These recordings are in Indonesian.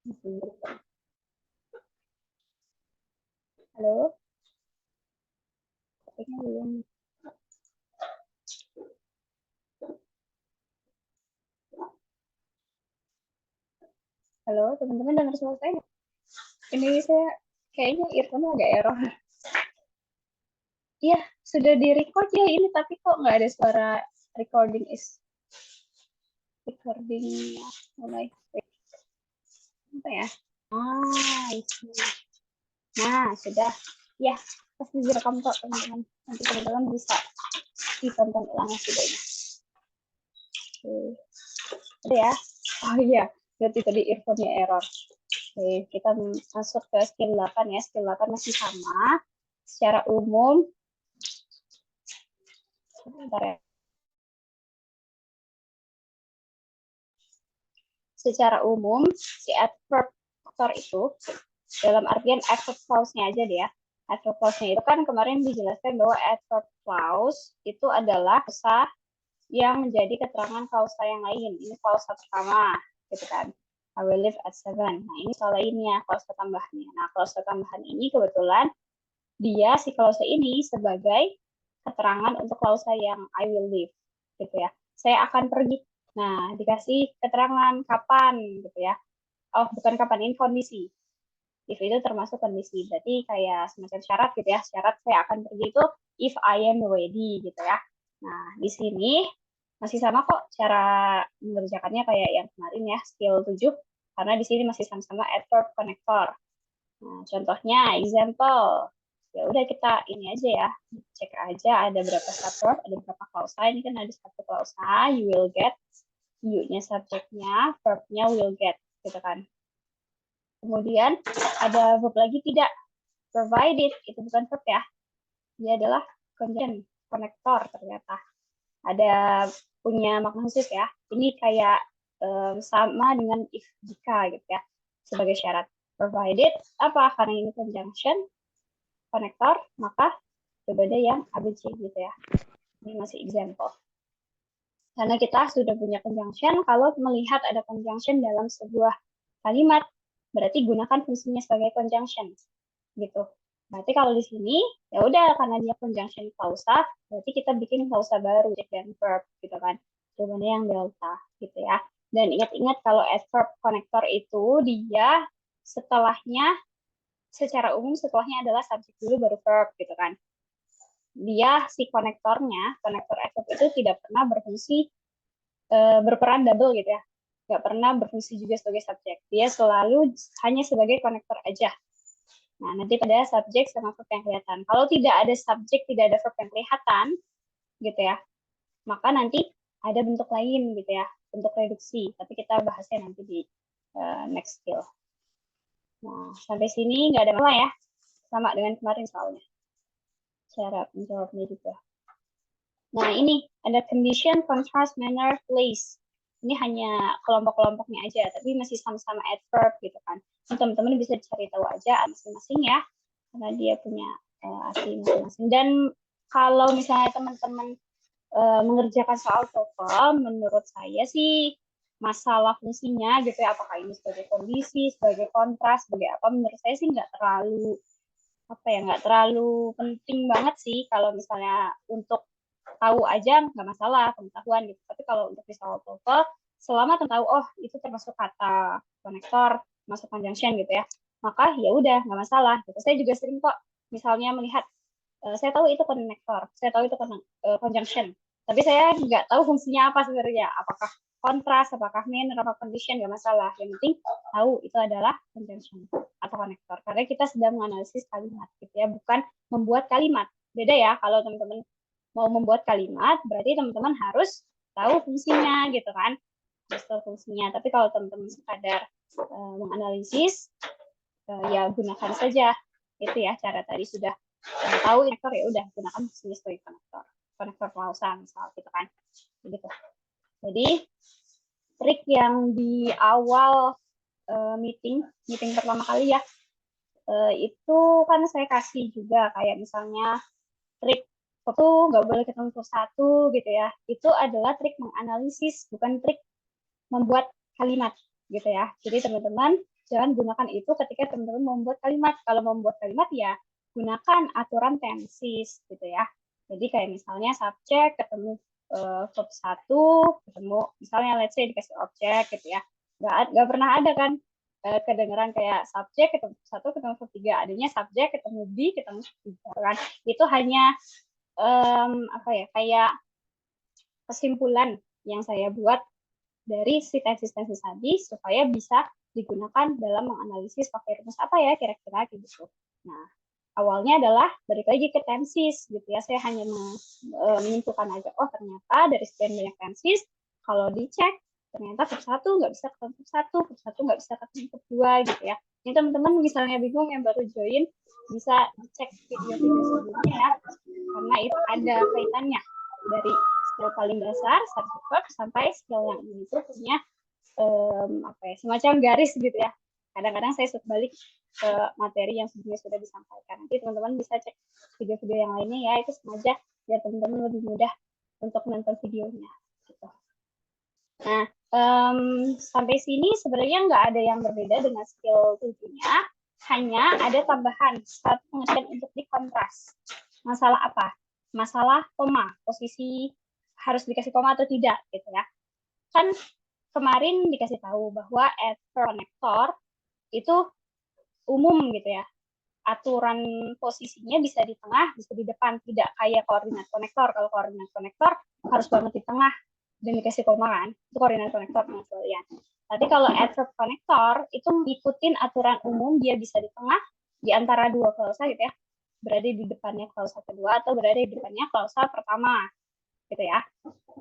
Halo, kayaknya belum. Halo, teman-teman dengar suara saya nggak? Ini saya kayaknya earphone agak error. Iya, sudah di-record ya ini, tapi kok nggak ada suara recording recordingnya mulai. Apa ya? Itu. Nah, sudah. Ya, pasti direkam kok teman-teman. Nanti teman-teman bisa ditonton ulang videonya. Oke. Ada ya? Oh iya, berarti tadi earphone-nya error. Oke, kita masuk ke skill 8 ya. Skill 8 masih sama. Secara umum, sebentar ya. Secara umum, si adverb faktor itu, dalam artian adverb clause-nya aja deh ya. Adverb clause-nya itu kan kemarin dijelaskan bahwa adverb clause itu adalah klausa yang menjadi keterangan klausa yang lain. Ini klausa pertama, gitu kan. I will live at 7. Nah, ini soal lainnya, klausa tambahannya. Nah, klausa tambahan ini kebetulan dia si klausa ini sebagai keterangan untuk klausa yang I will live, gitu ya. Saya akan pergi. Nah, dikasih keterangan kapan, gitu ya. Oh, bukan kapan, ini kondisi. If itu termasuk kondisi. Berarti kayak semacam syarat gitu ya. Syarat saya akan pergi itu if I am ready, gitu ya. Nah, di sini masih sama kok cara mengerjakannya kayak yang kemarin ya, skill 7. Karena di sini masih sama-sama adverb connector. Nah, contohnya example. Ya udah kita ini aja ya, cek aja ada berapa subverb, ada berapa klausa. Ini kan ada satu klausa, you will get, you-nya subjeknya, verb-nya will get, gitu kan. Kemudian ada verb lagi tidak, provided, itu bukan verb ya, dia adalah conjunction, konektor ternyata. Ada punya makna khusus ya. Ini kayak sama dengan if jika gitu ya, sebagai syarat. Provided apa? Karena ini conjunction, konektor, maka coba deh yang ABC gitu ya. Ini masih example. Karena kita sudah punya conjunction, kalau melihat ada conjunction dalam sebuah kalimat, berarti gunakan fungsinya sebagai conjunction, gitu. Berarti kalau di sini, ya udah karena dia conjunction klausa, berarti kita bikin klausa baru dan verb, gitu kan. Jawabannya yang delta, gitu ya. Dan ingat-ingat kalau adverb connector itu dia setelahnya, secara umum setelahnya adalah subjek dulu baru verb, gitu kan. Dia si konektornya, konektor adverb itu tidak pernah berfungsi berperan double gitu ya, nggak pernah berfungsi juga sebagai subjek, dia selalu hanya sebagai konektor aja. Nah, nanti pada subjek sama verb yang kelihatan. Kalau tidak ada subjek, tidak ada verb yang kelihatan, gitu ya, maka nanti ada bentuk lain gitu ya, bentuk reduksi. Tapi kita bahasnya nanti di next skill. Nah, sampai sini nggak ada masalah ya, sama dengan kemarin soalnya. Cara menjawabnya juga. Nah, ini ada condition, contrast, manner, place. Ini hanya kelompok-kelompoknya aja, tapi masih sama-sama adverb gitu kan. Teman-teman bisa cari tahu aja masing-masing ya, karena dia punya arti masing-masing. Dan kalau misalnya teman-teman mengerjakan soal TOEFL, menurut saya sih masalah fungsinya gitu ya, apakah ini sebagai kondisi, sebagai kontras, sebagai apa, menurut saya sih nggak terlalu apa ya, nggak terlalu penting banget sih kalau misalnya untuk tahu aja nggak masalah pengetahuan gitu. Tapi kalau untuk visual TOEFL, selama tahu oh itu termasuk kata konektor, masuk conjunction gitu ya, maka ya udah nggak masalah. Gitu. Saya juga sering kok misalnya melihat saya tahu itu konektor, saya tahu itu conjunction, tapi saya nggak tahu fungsinya apa sebenarnya. Apakah kontras, apakah manner, apa condition, nggak masalah. Yang penting tahu itu adalah conjunction atau konektor. Karena kita sedang menganalisis kalimat, gitu ya, bukan membuat kalimat. Beda ya kalau teman-teman mau membuat kalimat, berarti teman-teman harus tahu fungsinya, gitu kan? Harus tahu fungsinya. Tapi kalau teman-teman sekadar menganalisis, ya gunakan saja itu ya cara tadi sudah tahu konektor, ya udah gunakan fungsinya sebagai konektor klausa misal gitu kan, begitu. Jadi trik yang di awal meeting pertama kali ya, itu kan saya kasih juga kayak misalnya trik itu nggak boleh ketemu satu gitu ya, itu adalah trik menganalisis, bukan trik membuat kalimat gitu ya. Jadi teman-teman jangan gunakan itu ketika teman-teman membuat kalimat. Kalau membuat kalimat ya gunakan aturan tenses gitu ya. Jadi kayak misalnya subjek ketemu verb 1, ketemu misalnya let's say dikasih objek gitu ya. Nggak pernah ada kan kedengeran kayak subjek ketemu 1 ketemu verb 3, adanya subjek ketemu be ketemu verb 3 kan. Itu hanya apa ya, kayak kesimpulan yang saya buat dari si tenses tadi supaya bisa digunakan dalam menganalisis pakai rumus apa ya kira-kira gitu. Nah, awalnya adalah balik lagi ke tenses gitu ya. Saya hanya menyimpulkan aja, oh ternyata dari sekian banyak tenses kalau dicek ternyata verb 1 nggak bisa ketemu verb 1 nggak bisa ketemu verb 2 gitu ya. Ini teman-teman misalnya bingung yang baru join bisa dicek video-video sebelumnya ya, karena itu ada kaitannya dari skill paling dasar subject verb sampai skill yang ini itu punya apa ya, semacam garis gitu ya. Kadang-kadang saya suka balik ke materi yang sebelumnya sudah disampaikan. Nanti teman-teman bisa cek video-video yang lainnya ya, itu sengaja biar teman-teman lebih mudah untuk menonton videonya. Gitu. Nah, sampai sini sebenarnya nggak ada yang berbeda dengan skill 7-nya, hanya ada tambahan satu pengertian untuk dikontras. Masalah apa? Masalah koma, posisi harus dikasih koma atau tidak gitu ya. Kan kemarin dikasih tahu bahwa adverb connector itu umum gitu ya. Aturan posisinya bisa di tengah, bisa di depan, tidak kayak koordinat konektor. Kalau koordinat konektor harus banget di tengah dan dikasih koma kan, itu koordinat konektor pengecualian. Tapi kalau adverb konektor itu ngikutin aturan umum, dia bisa di tengah di antara dua klausa gitu ya, berada di depannya klausa kedua atau berada di depannya klausa pertama gitu ya.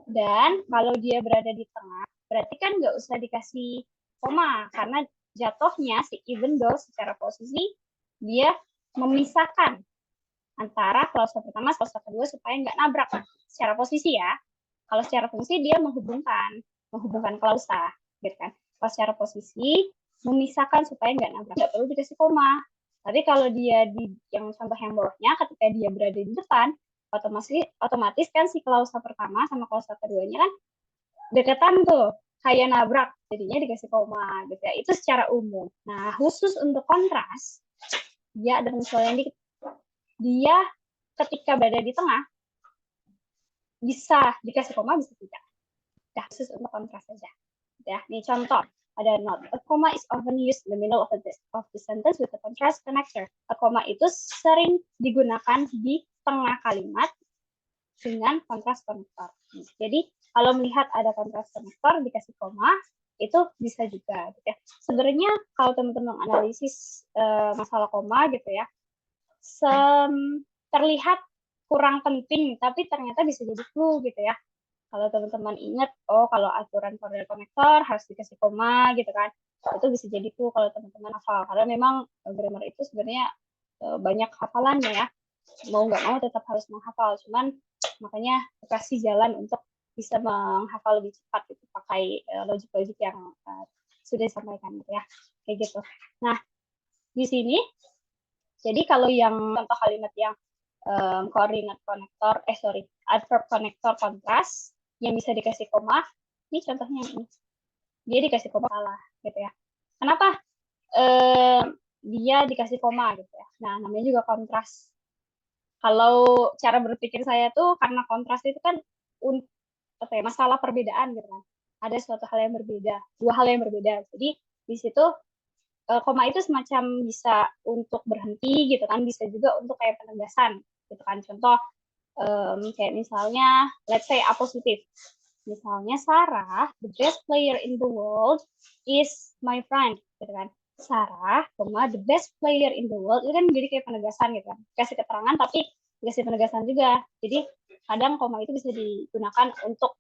Dan kalau dia berada di tengah, berarti kan nggak usah dikasih koma karena jatuhnya si even though secara posisi dia memisahkan antara klausa pertama klausa kedua supaya nggak nabrak secara posisi ya. Kalau secara fungsi dia menghubungkan klausa, gitu kan. Kalau secara posisi memisahkan supaya nggak nabrak, nggak perlu dikasih koma. Tapi kalau dia di yang contoh yang bawahnya, ketika dia berada di depan, otomatis kan si klausa pertama sama klausa keduanya kan deketan tuh, kayak nabrak, jadinya dikasih koma, gitu ya. Itu secara umum. Nah, khusus untuk kontras, dia ada penyesuaian dikit. Dia ketika berada di tengah, bisa dikasih koma, bisa tidak. Nah, khusus untuk kontras saja. Ya, ini contoh. Ada note. A comma is often used in the middle of the sentence with a contrast connector. A comma itu sering digunakan di tengah kalimat dengan kontras konektor. Jadi, kalau melihat ada kontras konektor dikasih koma, itu bisa juga. Gitu ya. Sebenarnya kalau teman-teman analisis masalah koma gitu ya, terlihat kurang penting, tapi ternyata bisa jadi clue gitu ya. Kalau teman-teman ingat, oh kalau aturan koordinat konektor harus dikasih koma gitu kan, itu bisa jadi clue kalau teman-teman hafal. Karena memang grammar itu sebenarnya banyak hafalannya ya, mau nggak mau tetap harus menghafal. Cuman makanya kasih jalan untuk bisa menghafal lebih cepat itu pakai logik-logik yang sudah disampaikan gitu ya, kayak gitu. Nah di sini jadi kalau yang contoh kalimat yang koordinat konektor, adverb konektor kontras yang bisa dikasih koma, ini contohnya ini. Dia dikasih koma salah gitu ya. Kenapa dia dikasih koma gitu ya? Nah, namanya juga kontras. Kalau cara berpikir saya tuh karena kontras itu kan apa ya, masalah perbedaan gitu kan. Ada suatu hal yang berbeda, dua hal yang berbeda. Jadi di situ koma itu semacam bisa untuk berhenti gitu kan, bisa juga untuk kayak penegasan gitu kan. Contoh kayak misalnya let's say A positif. Misalnya Sarah, the best player in the world is my friend gitu kan. Sarah, the best player in the world itu kan jadi kayak penegasan gitu kan. Kasih keterangan tapi kasih penegasan juga. Jadi kadang koma itu bisa digunakan untuk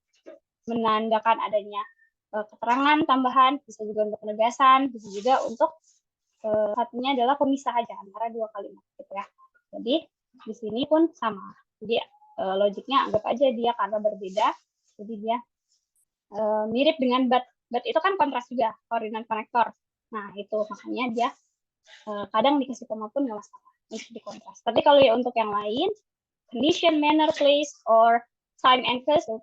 menandakan adanya keterangan tambahan, bisa juga untuk penegasan, bisa juga untuk satunya adalah pemisah aja antara dua kalimat gitu ya. Jadi di sini pun sama. Jadi logiknya anggap aja dia karena berbeda, jadi dia mirip dengan but itu kan kontras juga, koordinat konektor. Nah itu makanya dia kadang dikasih koma pun nggak masalah untuk dikontras. Tapi kalau ya untuk yang lain, condition, manner, place, or time and place 7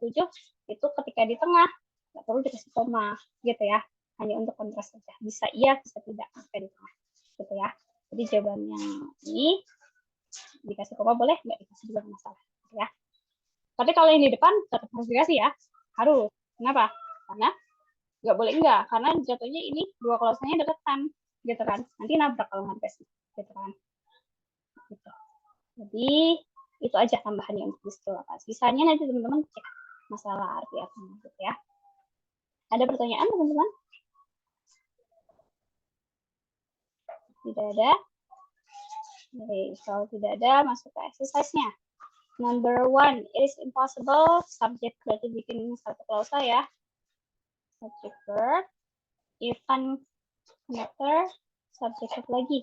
itu ketika di tengah nggak perlu dikasih koma gitu ya. hanya untuk kontras saja. Bisa iya, bisa tidak, di tengah, gitu ya. Jadi jawabannya ini dikasih koma boleh, nggak dikasih juga masalah, gitu ya. Tapi kalau yang di depan tetap harus dikasih ya, harus. Kenapa? Karena nggak boleh enggak, karena jatuhnya ini dua clause-nya deketan, gitu kan. Nanti nabrak kalau nggak dikasih, gitu kan. Gitu. Jadi itu aja tambahannya untuk skill apa. Sisanya nanti teman-teman cek masalah arti gitu ya. Ada pertanyaan teman-teman? Tidak ada? Oke, kalau tidak ada, masuk ke exercise-nya. Number 1, it is impossible. Subject berarti bikin satu klausa ya. Subject verb, even connector, subject verb lagi.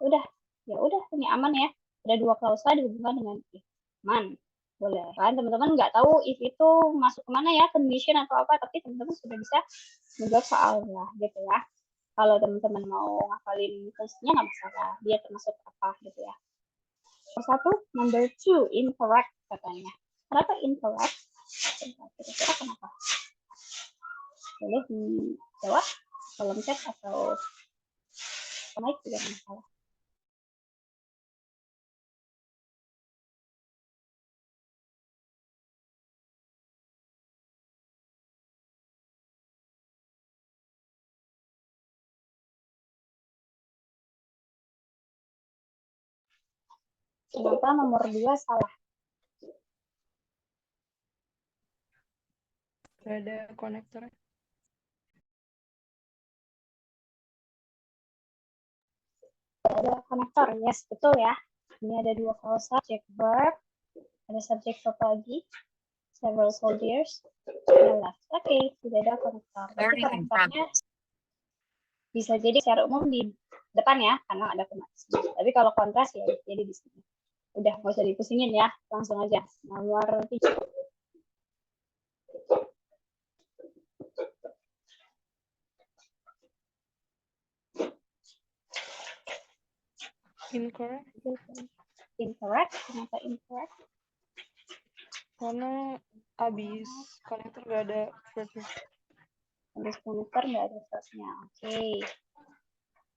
Udah, ya udah, ini aman ya. Ada dua klausa dihubungkan dengan if. Man, boleh kan teman-teman nggak tahu if itu masuk kemana ya, condition atau apa, tapi teman-teman sudah bisa menjawab soalnya gitu ya. Kalau teman-teman mau ngafalin fungsinya nggak masalah, dia termasuk apa gitu ya. Satu, number 2, incorrect katanya. Kenapa incorrect? Kira-kira kenapa? Boleh dijawab kolom chat atau mic juga masalah. Kenapa nomor 2 salah? Gak ada konektornya. Ada konektor, yes, betul ya. Ini ada dua klausa, subject verb, ada subject verb lagi, several soldiers, left. Oke, tidak ada konektor. Berarti konektornya bisa jadi secara umum di depan ya, karena ada kontras. Tapi kalau kontras ya jadi di sini. Udah, nggak usah dipusingin ya, langsung aja. Nomor 3. Incorrect. Incorrect, kenapa incorrect? Karena abis konektor gak ada verbnya. Habis konektor nggak ada verbnya. Oke.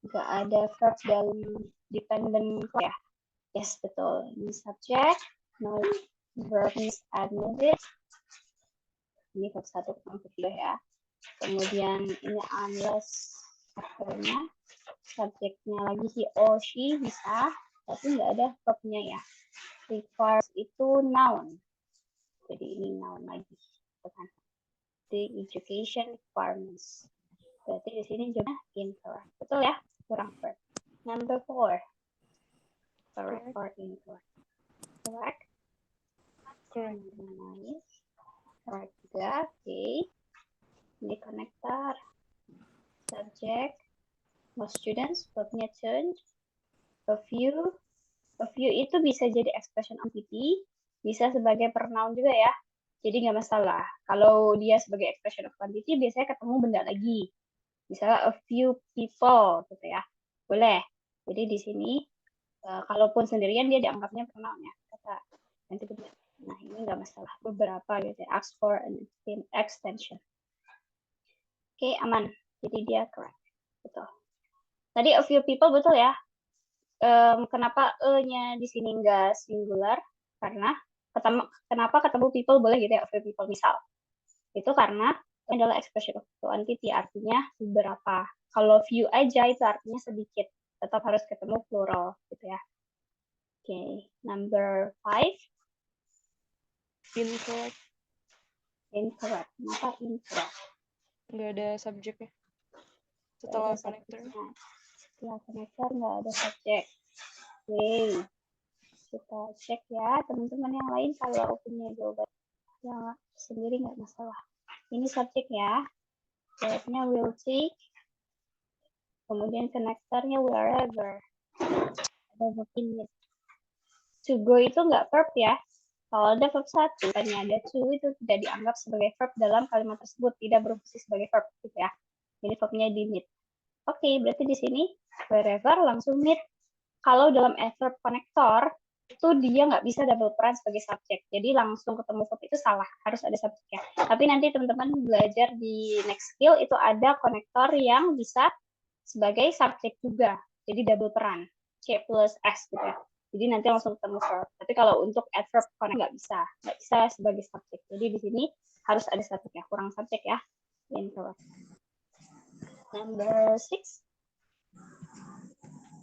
Nggak ada verb dalam dependent ya. Yes, betul. Ini subject, no verb is admitted. Ini verb 1 verb 2 ya. Kemudian ini unless afternya, subjeknya lagi he or she bisa, tapi nggak ada verbnya ya. Requires itu noun. Jadi ini noun lagi. Bukan. The education requirements. Berarti di sini juga incorrect. Betul ya? Kurang verb. Number 4. Correct or incorrect? Correct. Correct. Correct juga. Oke. Ini connector. Subject. Most students. Verbnya turn. A few. A few itu bisa jadi expression quantity. Bisa sebagai pronoun juga ya. Jadi nggak masalah. Kalau dia sebagai expression of quantity, biasanya ketemu benda lagi. Misalnya a few people, gitu ya. Boleh. Jadi di sini, kalaupun sendirian dia dianggapnya pronoun ya. Kata nanti benda. Nah ini nggak masalah. Beberapa gitu ya. Ask for an extension. Oke, aman. Jadi dia correct. Betul. Tadi a few people betul ya. Kenapa e-nya di sini nggak singular? Karena kenapa ketemu people boleh gitu ya, a few people misal. Itu karena ini adalah expression of quantity, artinya beberapa. Kalau few aja itu artinya sedikit. Tetap harus ketemu plural gitu ya. Oke, number 5. Incorrect. Incorrect. Kenapa incorrect? Nggak ada subjeknya. Setelah konektor. Setelah konektor nggak ada subjek. Oke. Kita cek ya, teman-teman yang lain kalau punya jawaban yang sendiri nggak masalah. Ini subjek ya. Verbnya will take. Kemudian konektornya wherever. Ada verb in it. To go itu nggak verb ya. Kalau ada verb 1, dan ada to itu tidak dianggap sebagai verb dalam kalimat tersebut, tidak berfungsi sebagai verb gitu ya. Jadi verbnya di need. Oke, berarti di sini wherever langsung need. Kalau dalam adverb konektor itu dia nggak bisa double peran sebagai subjek. Jadi langsung ketemu verb itu salah, harus ada subjeknya. Tapi nanti teman-teman belajar di next skill itu ada konektor yang bisa sebagai subjek juga. Jadi double peran, C plus S gitu ya. Jadi nanti langsung ketemu verb. Tapi kalau untuk adverb connect nggak bisa sebagai subjek. Jadi di sini harus ada subjeknya, kurang subjek ya. Incorrect. Number 6.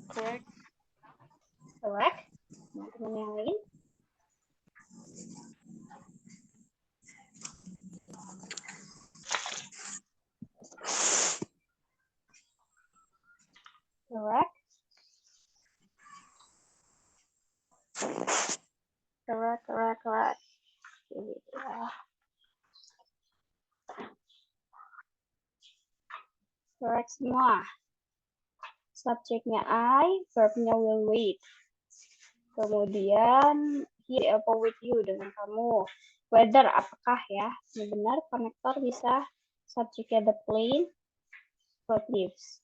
Correct. Correct. Teman-teman yang lain. Correct. Correct. Correct semua. Subjeknya I, verbnya will wait. Kemudian he apa with you dengan kamu. Whether apakah ya, benar konektor bisa subjeknya the plane, verb lives.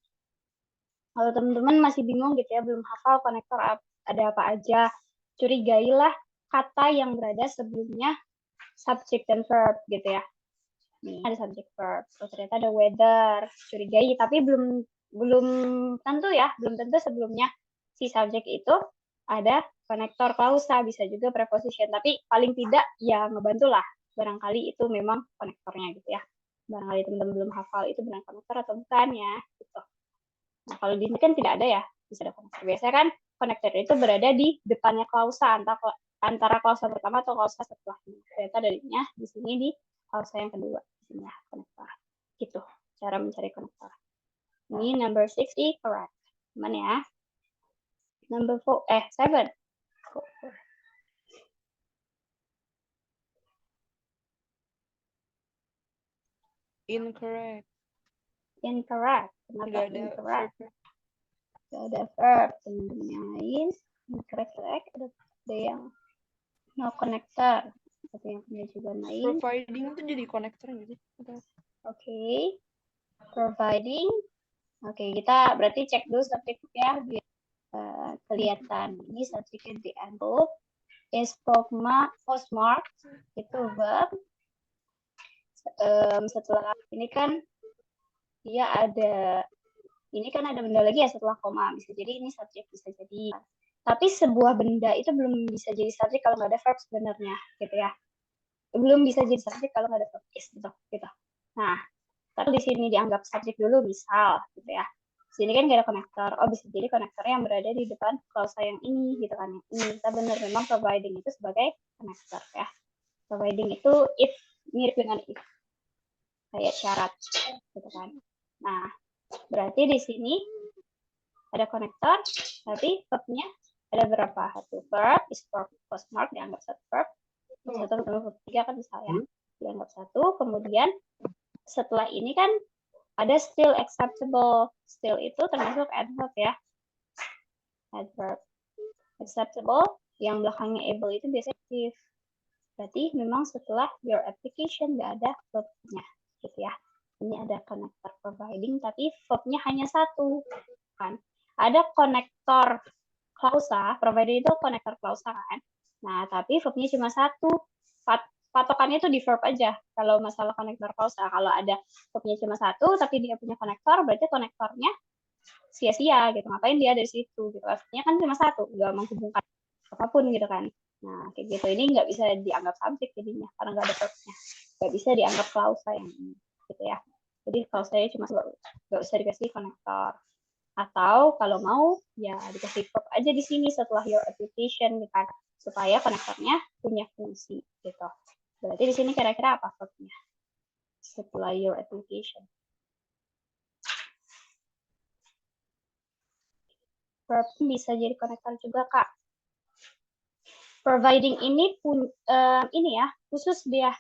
Kalau teman-teman masih bingung gitu ya, belum hafal konektor ada apa aja, curigailah kata yang berada sebelumnya subjek dan verb gitu ya. Nih ada subjek verb, oh, ternyata ada weather, curigai, tapi belum tentu ya, belum tentu sebelumnya si subjek itu ada konektor klausa, bisa juga preposition, tapi paling tidak ya ngebantulah, barangkali itu memang konektornya gitu ya, barangkali teman-teman belum hafal itu benar konektor atau bukan ya gitu. Nah kalau di sini kan tidak ada ya, bisa ada konektor. Biasanya kan konektor itu berada di depannya klausa, antara klausa pertama atau klausa setelahnya. Ternyata darinya di sini di klausa yang kedua, di sini ya konektor. Gitu cara mencari konektor. Ini number 6 correct. Mana ya? Number 7. Incorrect. Incorrect. Kenapa Nggak ada incorrect? verb. Nggak ada verb. Teman-teman yang lain. Incorrect. Ada yang no connector. Ada yang punya juga lain. Providing itu jadi konektor gitu. Oke. Providing. Oke, kita berarti cek dulu subjeknya biar kelihatan. Ini subjeknya diambil. Is postmark itu verb. Setelah ini kan dia ada benda lagi ya setelah koma, bisa jadi ini subjek, bisa jadi, tapi sebuah benda itu belum bisa jadi subjek kalau nggak ada verb sebenarnya gitu ya, belum bisa jadi subjek kalau nggak ada verb gitu. Nah tapi di sini dianggap subjek dulu, misal gitu ya, sini kan nggak ada konektor, oh bisa jadi konektornya yang berada di depan klausa yang ini gitu kan, ini kita benar memang providing itu sebagai konektor ya. Providing itu if, mirip dengan if, kayak syarat gitu kan. Nah berarti di sini ada konektor, tapi verbnya ada berapa? Satu verb, is verb postmark, dianggap satu verb. Satu ketemu verb tiga kan misalnya, dianggap satu. Kemudian setelah ini kan ada still acceptable. Still itu termasuk adverb ya. Adverb. Acceptable, yang belakangnya able itu biasanya active. Berarti memang setelah your application nggak ada verbnya gitu ya. Ini ada konektor providing, tapi verbnya hanya satu kan. Ada konektor klausa, provider itu konektor klausa kan. Nah, tapi verbnya cuma satu. Patokannya itu di verb aja. Kalau masalah konektor klausa, kalau ada verbnya cuma satu, tapi dia punya konektor, berarti konektornya sia-sia gitu. Ngapain dia dari situ? Gitu. Verbnya kan cuma satu, nggak menghubungkan apapun gitu kan. Nah, kayak gitu. Ini nggak bisa dianggap subjek jadinya, karena nggak ada verbnya. Nggak bisa dianggap klausa yang ini, gitu ya. Jadi klausanya cuma nggak usah dikasih konektor. Atau kalau mau ya dikasih verb aja di sini setelah your application gitu kan, supaya konektornya punya fungsi gitu. Berarti di sini kira-kira apa verbnya setelah your application? Verb bisa jadi konektor juga Kak. Providing ini ini ya khusus dia.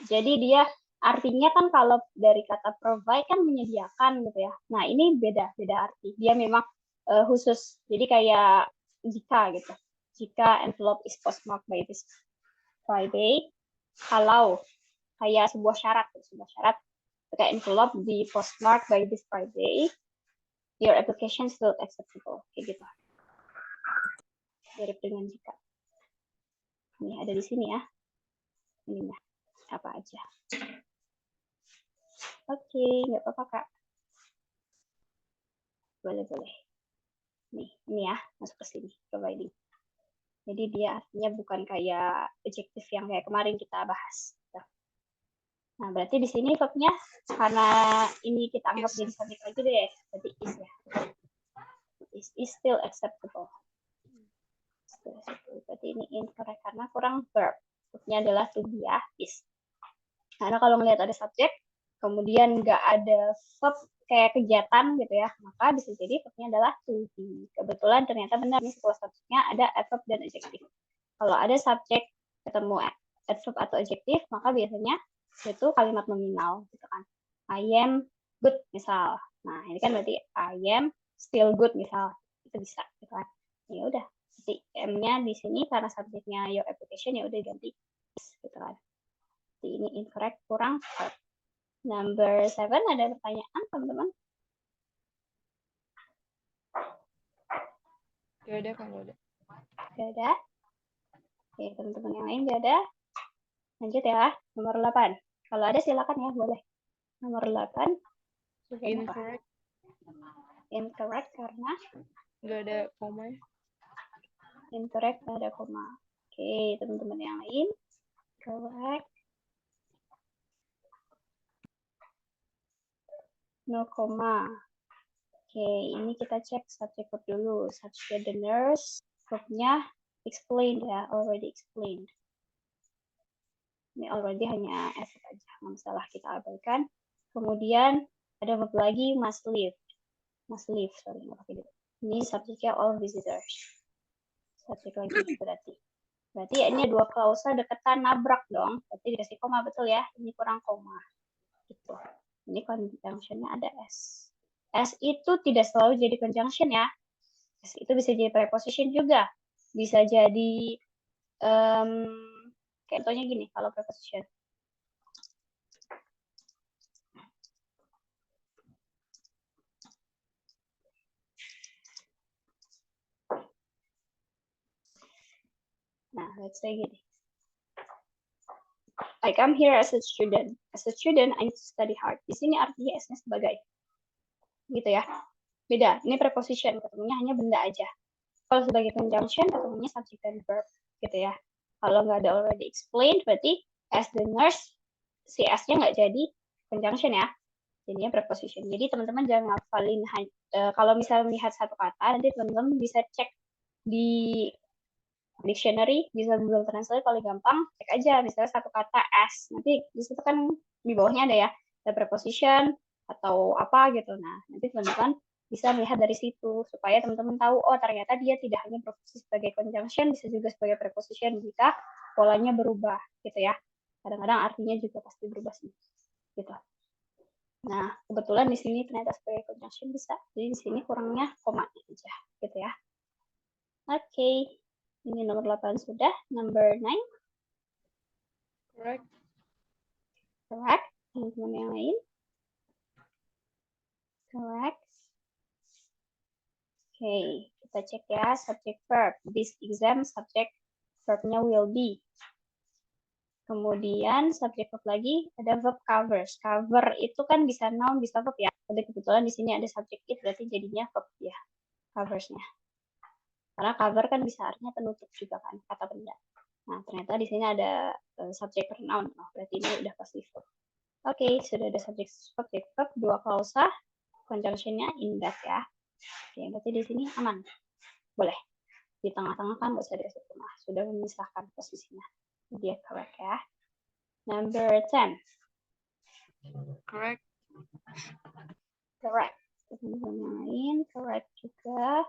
Jadi dia artinya kan kalau dari kata provide kan menyediakan gitu ya. Nah ini beda arti. Dia memang khusus. Jadi kayak jika gitu. Jika envelope is postmarked by this Friday, kalau kayak sebuah syarat, kayak envelope di postmark by this Friday, your application still acceptable, kayak gitu. mirip dengan jika. Ini ada di sini ya. Ini apa aja. Oke, nggak apa-apa Kak. Boleh. Nih, ini ya, masuk ke sini, providing. Jadi dia artinya bukan kayak adjektif yang kayak kemarin kita bahas. Nah, berarti di sini verbnya karena ini kita anggap jadi subjek lagi deh, berarti is ya. Is still acceptable. Berarti ini incorrect karena kurang verb. Verbnya adalah to be ya, is. Karena kalau melihat ada subjek, kemudian nggak ada verb kayak kegiatan gitu ya, maka bisa jadi verbnya adalah to be. Kebetulan ternyata benar nih setelah subjeknya ada adverb dan adjektif. Kalau ada subjek ketemu adverb atau adjektif, maka biasanya itu kalimat nominal gitu kan. I am good misal. Nah, ini kan berarti I am still good misal. Itu bisa gitu kan. Ya udah, jadi M-nya di sini karena subjeknya your application ya udah ganti gitu kan. Jadi ini incorrect, kurang verb. Number 7 ada pertanyaan teman-teman? Gak ada, kalau ada. Gak ada? Oke, teman-teman yang lain gak ada? Lanjut ya, nomor 8. Kalau ada silakan ya, boleh. Nomor 8. Incorrect. Incorrect karena? Gak ada koma ya. Incorrect, gak ada koma. Oke, teman-teman yang lain. Correct. No koma. Oke, ini kita cek subject verb dulu. Subject the nurse, verbnya explained ya, already explained. Ini already hanya as aja, nggak masalah kita abaikan. Kemudian ada verb lagi must leave. Must leave, sorry, nggak pakai dulu. Ini subjeknya all visitors. Subjek lagi berarti. Berarti ya ini dua klausa deketan nabrak dong. Berarti dikasih koma betul ya. Ini kurang koma. Gitu. Ini conjunctionnya ada S. S itu tidak selalu jadi conjunction ya. S itu bisa jadi preposition juga. Bisa jadi kayak contohnya gini kalau preposition. Nah, let's say gini. I come here as a student. As a student, I need to study hard. Di sini artinya S-nya sebagai. Gitu ya. Beda. Ini preposition. Ketemunya hanya benda aja. Kalau sebagai conjunction, ketemunya subject dan verb. Gitu ya. Kalau nggak ada already explained, berarti as the nurse, si S-nya nggak jadi conjunction ya. Jadinya preposition. Jadi teman-teman jangan ngafalin. Kalau misalnya melihat satu kata, nanti teman-teman bisa cek di dictionary, bisa Google Translate paling gampang, cek aja misalnya satu kata as, nanti di situ kan di bawahnya ada ya, ada preposition atau apa gitu. Nah, nanti teman-teman bisa melihat dari situ supaya teman-teman tahu oh ternyata dia tidak hanya berfungsi sebagai conjunction, bisa juga sebagai preposition jika polanya berubah gitu ya. Kadang-kadang artinya juga pasti berubah sih. Gitu. Nah, kebetulan di sini ternyata sebagai conjunction bisa. Jadi di sini kurangnya koma aja gitu ya. Oke. Ini nomor 8 sudah. Number 9. Correct. Correct. Teman-teman yang lain. Correct. Oke, kita cek ya subject verb. This exam subject verbnya will be. Kemudian subject verb lagi ada verb covers. Cover itu kan bisa noun, bisa verb ya. Tapi kebetulan di sini ada subject it, berarti jadinya verb ya. Coversnya. Karena cover kan bisa artinya penutup juga kan, kata benda. Nah, ternyata di sini ada subject pronoun. Oh, berarti ini udah pasti verb. Oke, sudah ada subject verb, dua klausa, conjunction-nya in that ya. Oke, berarti di sini aman. Boleh. Di tengah-tengah kan nggak usah dikasih koma. Sudah memisahkan posisinya. Dia correct ya. Number 10. Correct. Correct. Teman-teman yang lain, correct juga.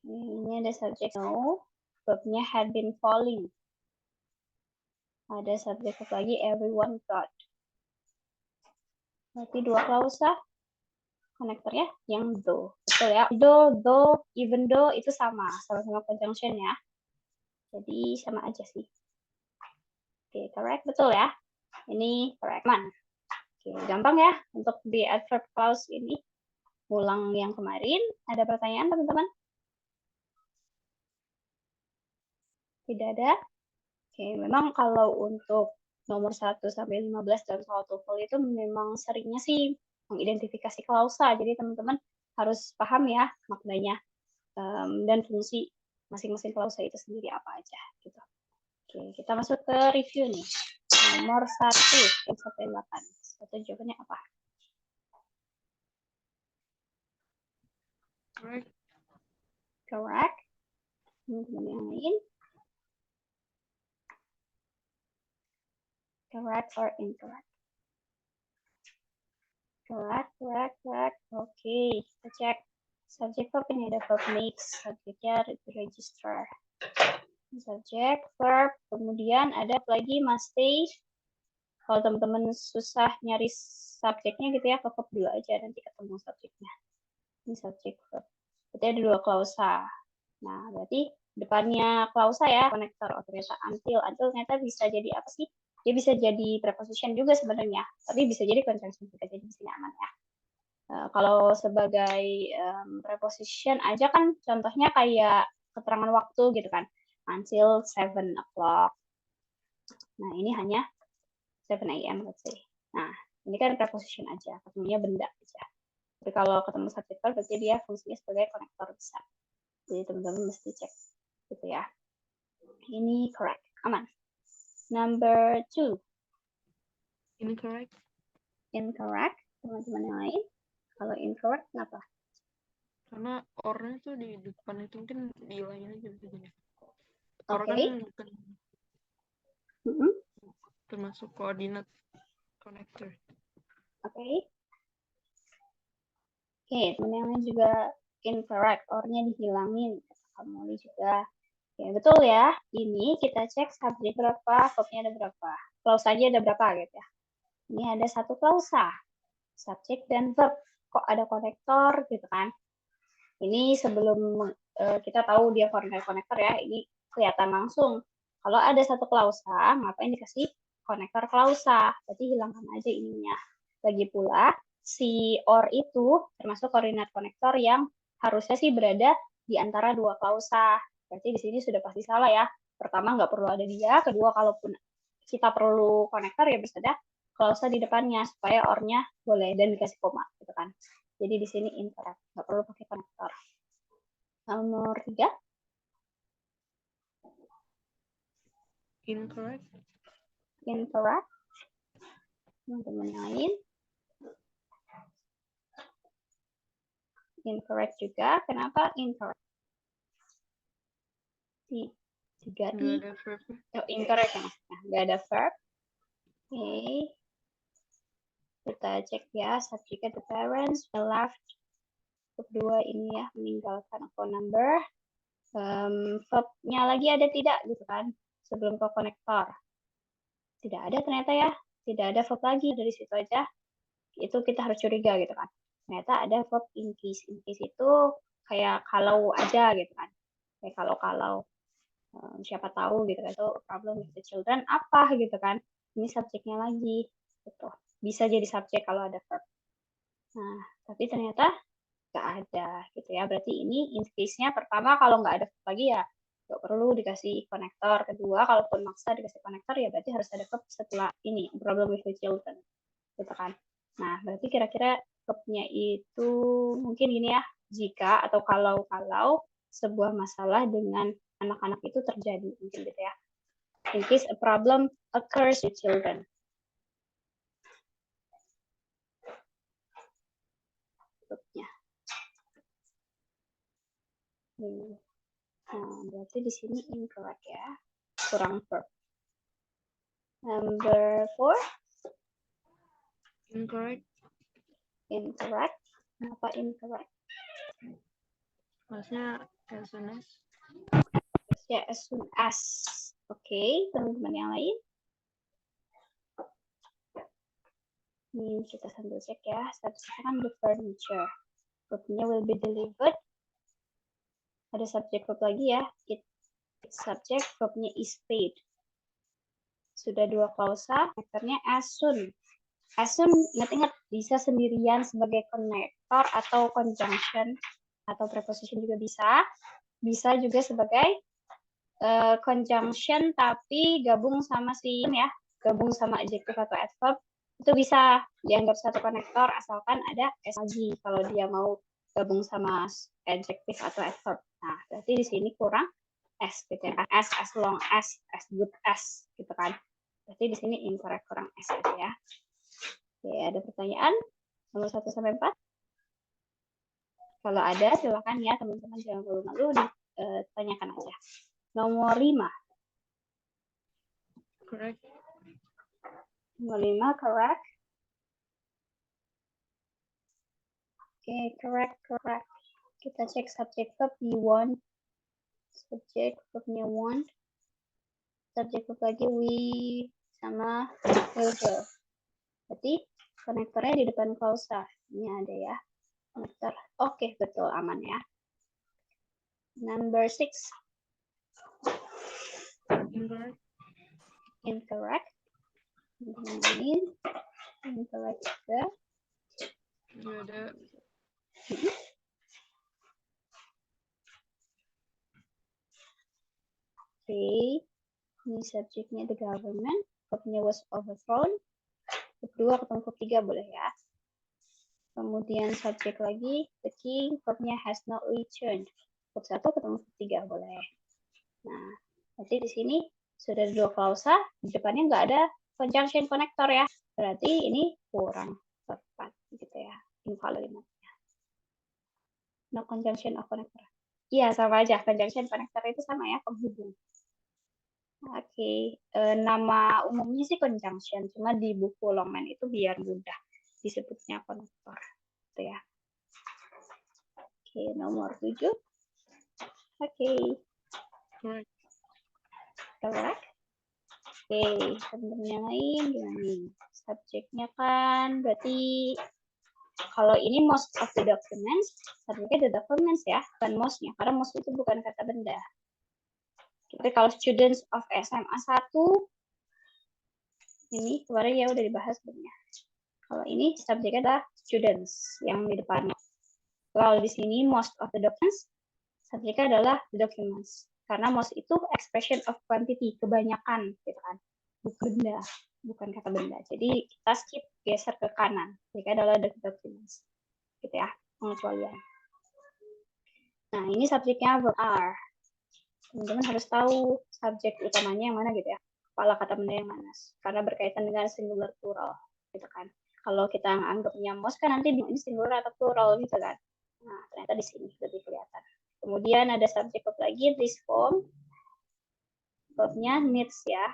Ini ada subject no. Verbnya had been falling. Ada subjek lagi everyone thought. Berarti dua klausa konektornya yang though. Betul ya. Though, even though itu sama-sama conjunction ya. Jadi sama aja sih. Oke, correct betul ya. Ini correct man. Oke, gampang ya untuk di adverb clause ini. Ulang yang kemarin. Ada pertanyaan teman-teman? Tidak ada? Oke, memang kalau untuk nomor 1 sampai 15 dalam soal TOEFL itu memang seringnya sih mengidentifikasi klausa. Jadi teman-teman harus paham ya maknanya dan fungsi masing-masing klausa itu sendiri apa aja gitu. Oke, kita masuk ke review nih. Nomor 1 sampai 8. Satu jawabannya apa? Correct. Correct. Teman-teman yang lain? Correct or incorrect? Correct. Oke, kita cek. Subjek verb ini ada verb mix, subjeknya register. Subjek, verb, kemudian ada lagi must stay. Kalau teman-teman susah nyari subjeknya gitu ya, ke verb dulu aja, nanti ketemu subjeknya. Ini subjek verb. Berarti ada 2 klausa. Nah, berarti depannya klausa ya, konektor. Oh, ternyata until. Until ternyata bisa jadi apa sih? Dia bisa jadi preposition juga sebenarnya, tapi bisa jadi conjunction juga, jadi bisa aman ya. Kalau sebagai preposition aja kan contohnya kayak keterangan waktu gitu kan, until 7 o'clock. Nah, ini hanya 7 a.m. let's say. Nah, ini kan preposition aja, ketemunya benda aja. Tapi kalau ketemu subject verb, berarti dia fungsinya sebagai konektor besar. Jadi teman-teman mesti cek gitu ya. Ini correct, aman. Number 2. Incorrect. Incorrect, teman-teman yang lain. Kalau incorrect, kenapa? Karena orangnya tuh di depan itu mungkin dihilangin aja begini. Oke. Orang kan bukan Mm-hmm. termasuk koordinat connector. Oke. Oke, teman yang lain juga incorrect, orangnya dihilangin. Kamu juga. Ya, betul ya. Ini kita cek subjek berapa, verbnya ada berapa. Klausa aja ada berapa gitu ya. Ini ada 1 klausa. Subjek dan verb. Kok ada konektor gitu kan. Ini sebelum kita tahu dia konektor ya, ini kelihatan langsung. Kalau ada 1 klausa, ngapain dikasih konektor klausa? Berarti hilangkan aja ininya. Lagi pula, si or itu termasuk koordinat konektor yang harusnya sih berada di antara 2 klausa. Berarti di sini sudah pasti salah ya. Pertama, nggak perlu ada dia. Kedua, kalaupun kita perlu konektor ya bisa ada klausa di depannya supaya or-nya boleh dan dikasih koma gitu kan. Jadi di sini incorrect, nggak perlu pakai konektor. Nomor 3. Incorrect. Incorrect. Teman-teman yang lain. Incorrect juga. Kenapa incorrect? Tiga Nggak ada verb. Oh, incorrect ya. Nah, nggak ada verb. Oke. Kita cek ya. Subject the parents, the left. Kedua ini ya, meninggalkan phone number. Verb-nya lagi ada tidak gitu kan? Sebelum ke konektor. Tidak ada ternyata ya. Tidak ada verb lagi dari situ aja. Itu kita harus curiga gitu kan. Ternyata ada verb in case. In case itu kayak kalau aja gitu kan. Kayak kalau siapa tahu gitu kan, itu problem with the children apa gitu kan. Ini subjeknya lagi gitu. Bisa jadi subjek kalau ada verb. Nah, tapi ternyata nggak ada gitu ya. Berarti ini in case-nya pertama kalau nggak ada verb lagi ya nggak perlu dikasih konektor. Kedua, kalaupun maksa dikasih konektor ya berarti harus ada verb setelah ini, problem with the children gitu kan. Nah, berarti kira-kira verbnya itu mungkin gini ya, jika atau kalau sebuah masalah dengan anak-anak itu terjadi, mungkin gitu ya. In case a problem occurs with children. Verbnya. Nah, berarti di sini incorrect ya, kurang verb. Number 4. Incorrect. Incorrect. Kenapa incorrect? Maksudnya as soon as. Ya, as soon as. Oke, teman-teman yang lain. Ini kita sambil cek ya. Subjeknya kan the furniture. Verbnya will be delivered. Ada subjek verb lagi ya. It's subject, verbnya is paid. Sudah 2 klausa, konektornya as soon. As soon, ingat-ingat, bisa sendirian sebagai konektor atau conjunction atau preposition juga bisa. Bisa juga sebagai conjunction tapi gabung sama ya, gabung sama adjective atau adverb, itu bisa dianggap satu konektor asalkan ada s lagi kalau dia mau gabung sama adjective atau adverb. Nah, berarti di sini kurang s gitu ya. As long as good as gitu kan. Berarti di sini incorrect, kurang s gitu ya. Oke, ada pertanyaan nomor 1 sampai 4? Kalau ada silakan ya teman-teman, jangan malu-malu ditanyakan aja. Nomor 5. Correct. Nomor 5, correct. Oke, correct. Kita cek subject verb want. Subject verbnya want. Subject verb lagi we sama will. Berarti konektornya di depan klausa. Ini ada ya. Konektor. Oke, betul, aman ya. Number 6. Incorrect. Incorrect. Incorrect juga. Nggak ada. Oke. Ini subjeknya the government. Verbnya was overthrown. Kedua ketemu verb 3 boleh ya. Kemudian subjek lagi the king. Verbnya has not returned. Verb 1 ketemu verb 3 boleh. Nah, berarti di sini sudah ada 2 klausa, di depannya nggak ada conjunction connector ya. Berarti ini kurang tepat gitu ya. Invalid. No conjunction of connector. Iya, sama aja. Conjunction connector itu sama ya, penghubung. Oke, nama umumnya sih conjunction, cuma di buku Longman itu biar mudah disebutnya konektor. Gitu ya. Oke, nomor 7. Oke. Correct. Correct. Oke, teman-teman yang lain gimana nih? Subjeknya kan berarti kalau ini most of the documents, subjeknya the documents ya, bukan mostnya, karena most itu bukan kata benda. Tapi kalau students of SMA 1, ini kemarin ya udah dibahas sebenarnya. Kalau ini subjeknya adalah students yang di depannya. Kalau di sini most of the documents, subjeknya adalah the documents. Karena most itu expression of quantity, kebanyakan, gitu kan. Bukan benda, bukan kata benda. Jadi kita skip, geser ke kanan. Subjeknya adalah the documents. Gitu ya, pengecualian. Nah, ini subjeknya verb are. Teman-teman harus tahu subjek utamanya yang mana gitu ya. Kepala kata benda yang mana. Karena berkaitan dengan singular plural, gitu kan. Kalau kita anggapnya most kan nanti ini singular atau plural gitu kan. Nah, ternyata di sini lebih kelihatan. Kemudian ada subjek verb lagi, this form. Verbnya needs ya.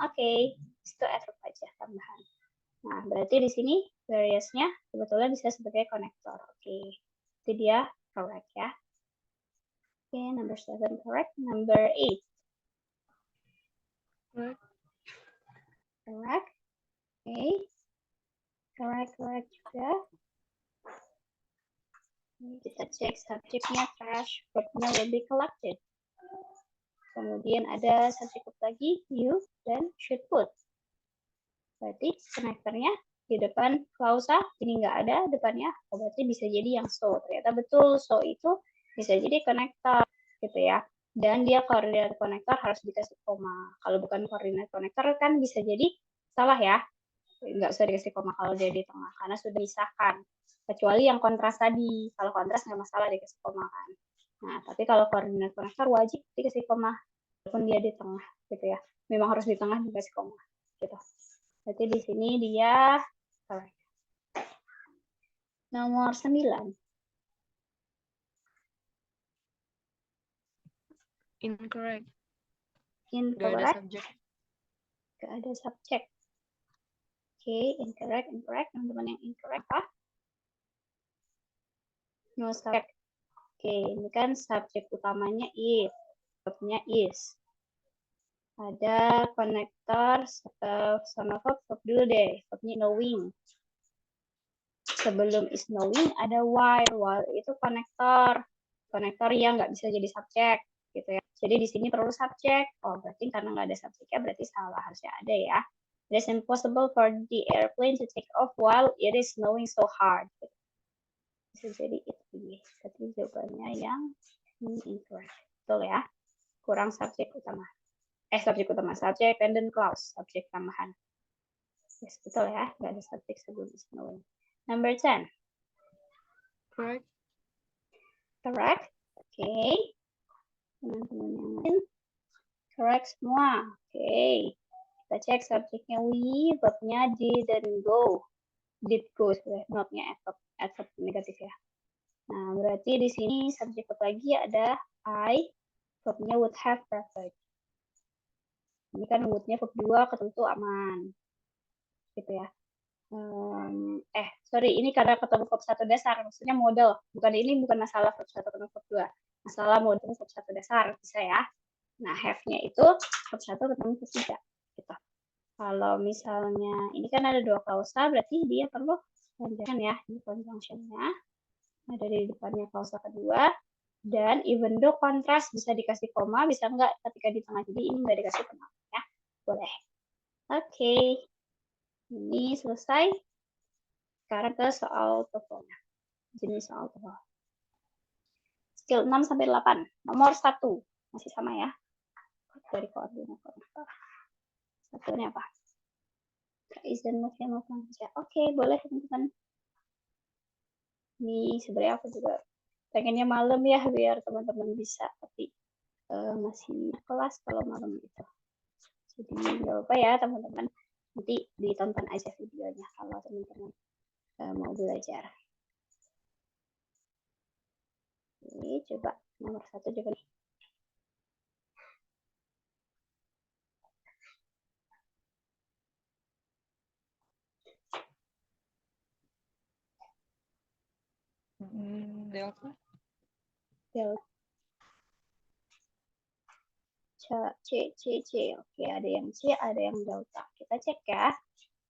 Oke, itu adverb aja tambahan. Nah, berarti di sini variousnya sebetulnya bisa sebagai konektor. Oke, itu dia correct ya. Oke, number 7 correct. Number 8. Correct. Correct. Okay. Correct juga. Kita cek subjeknya trash, verbnya will be collected. Kemudian ada subjek lagi, you dan should put. Berarti konektornya di depan klausa, ini nggak ada depannya, berarti bisa jadi yang so. Ternyata betul, so itu bisa jadi konektor gitu ya. Dan dia koordinat konektor harus dikasih koma. Kalau bukan koordinat konektor kan bisa jadi salah ya. Nggak usah dikasih koma kalau dia di tengah, karena sudah disahkan. Kecuali yang kontras tadi. Kalau kontras nggak masalah dikasih koma kan. Nah, tapi kalau koordinat konektor wajib dikasih koma. Walaupun dia di tengah gitu ya. Memang harus di tengah dikasih koma. Gitu. Berarti di sini dia correct. Nomor 9. Incorrect. Incorrect. Gak ada subjek. Gak ada subjek. Oke, incorrect. Teman-teman yang incorrect apa? No subject. Oke, ini kan subjek utamanya is. Verbnya is. Ada konektor sama verb dulu deh. Verbnya knowing. Sebelum is knowing ada while. While itu konektor. Konektor yang nggak bisa jadi subjek. Gitu ya. Jadi di sini perlu subjek. Oh, berarti karena nggak ada subjeknya berarti salah. Harusnya ada ya. It is impossible for the airplane to take off while it is snowing so hard. Bisa jadi itu. Tapi jawabannya yang incorrect. Betul ya. kurang subjek utama. Subjek dependent clause, subjek tambahan. Yes, betul ya, nggak ada subjek sebelum is knowing. Number 10. Correct. Correct. Oke. Teman-teman yang lain. Correct semua. Oke. Kita cek subjeknya we, verbnya did dan go. Did go, not-nya adverb negatif ya. Nah, berarti di sini subjek verb lagi ada I, verbnya would have preferred. Ini kan would-nya verb 2 ketentu aman. Gitu ya. Sorry, ini karena ketemu verb 1 dasar, maksudnya model. Bukan masalah verb 1 ketemu verb 2. Masalah model verb 1 dasar, bisa ya. Nah, have-nya itu verb 1 ketemu verb 3. Gitu. Kalau misalnya, ini kan ada 2 klausa, berarti dia perlu conjunction ya. Ini conjunction-nya. Ada di depannya klausa kedua. Dan even though kontras bisa dikasih koma, bisa enggak ketika di tengah. Jadi ini enggak dikasih koma ya. Boleh. Oke. Ini selesai. Sekarang ke soal TOEFL-nya. Jenis soal TOEFL. Skill 6 sampai 8. Nomor 1 masih sama ya. Dari koordinat konektor. Satunya apa? Izin motion ya. Oke, boleh teman-teman. Ini sebenarnya aku juga pengennya malam ya biar teman-teman bisa, tapi masih kelas kalau malam gitu. Jadi nggak apa ya teman-teman. Nanti ditonton aja videonya kalau teman-teman mau belajar. Ini coba nomor 1 coba nih. Delta. C. Oke, ada yang C, ada yang delta. Kita cek ya.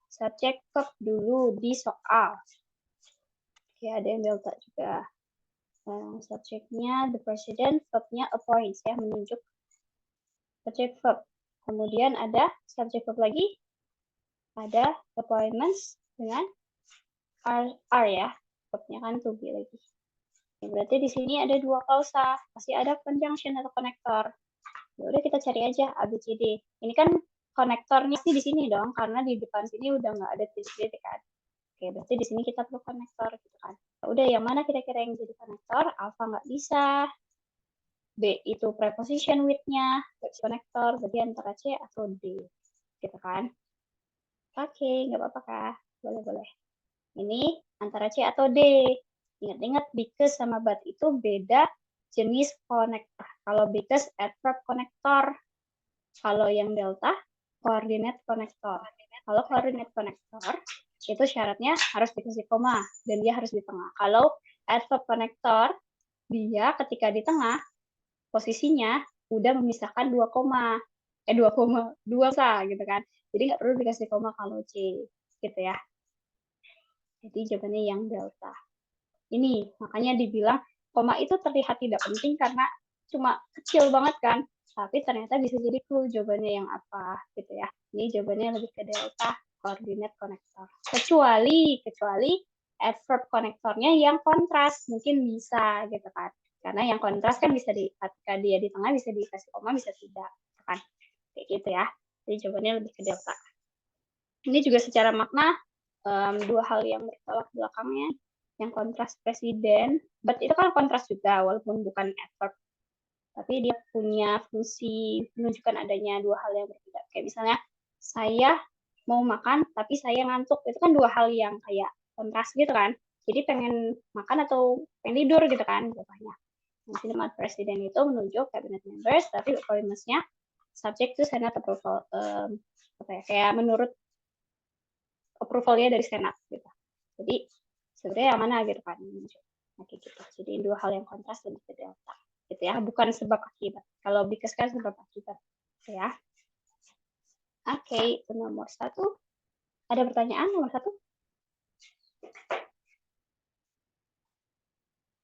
Subjek verb dulu di soal. Oke, ada yang delta juga. Subjeknya the president, verbnya appoints ya, menunjuk. Subjek verb. Kemudian ada subjek verb lagi. Ada appointments dengan are ya. Verbnya kan to be lagi. Berarti di sini ada 2 klausa. Pasti ada conjunction atau konektor. Udah kita cari aja ABCD. Ini kan konektornya sih di sini dong, karena di depan sini udah nggak ada titik-titik kan. Oke, berarti di sini kita perlu konektor gitu kan. Udah yang mana kira-kira yang jadi konektor? Alpha nggak bisa. B itu preposition with-nya, konektor, berarti antara C atau D. Gitu kan. Oke, nggak apa-apa kah? Boleh-boleh. Ini antara C atau D. Ingat-ingat because sama but itu beda jenis konektor. Kalau because adverb konektor. Kalau yang delta, coordinate konektor. Kalau coordinate konektor, itu syaratnya harus dikasih koma, dan dia harus di tengah. Kalau adverb konektor, dia ketika di tengah, posisinya udah memisahkan 2 koma. 2 gitu kan. Jadi nggak perlu dikasih koma kalau C, gitu ya. Jadi jawabannya yang delta. Ini, makanya dibilang koma itu terlihat tidak penting karena cuma kecil banget kan, tapi ternyata bisa jadi clue jawabannya yang apa gitu ya. Ini jawabannya lebih ke delta coordinate konektor. Kecuali adverb konektornya yang kontras mungkin bisa gitu kan. Karena yang kontras kan bisa ketika dia di tengah bisa dikasih koma, bisa tidak kan. Kayak gitu ya. Jadi jawabannya lebih ke delta. Ini juga secara makna 2 hal yang bertolak belakangnya. Yang kontras presiden, but itu kan kontras juga walaupun bukan adverb, tapi dia punya fungsi menunjukkan adanya 2 hal yang berbeda. Kayak misalnya saya mau makan tapi saya ngantuk, itu kan 2 hal yang kayak kontras gitu kan. Jadi pengen makan atau pengen tidur gitu kan jawabannya. Di sini presiden itu menunjuk cabinet members, tapi appointments-nya subject to senate approval, kayak menurut approval-nya dari senat gitu. Jadi sebenarnya yang mana gitu kan. Nah, gitu. Jadi 2 hal yang kontras dan ke delta gitu ya, bukan sebab akibat. Kalau because kan sebab akibat gitu ya. Oke, itu nomor 1. Ada pertanyaan nomor 1?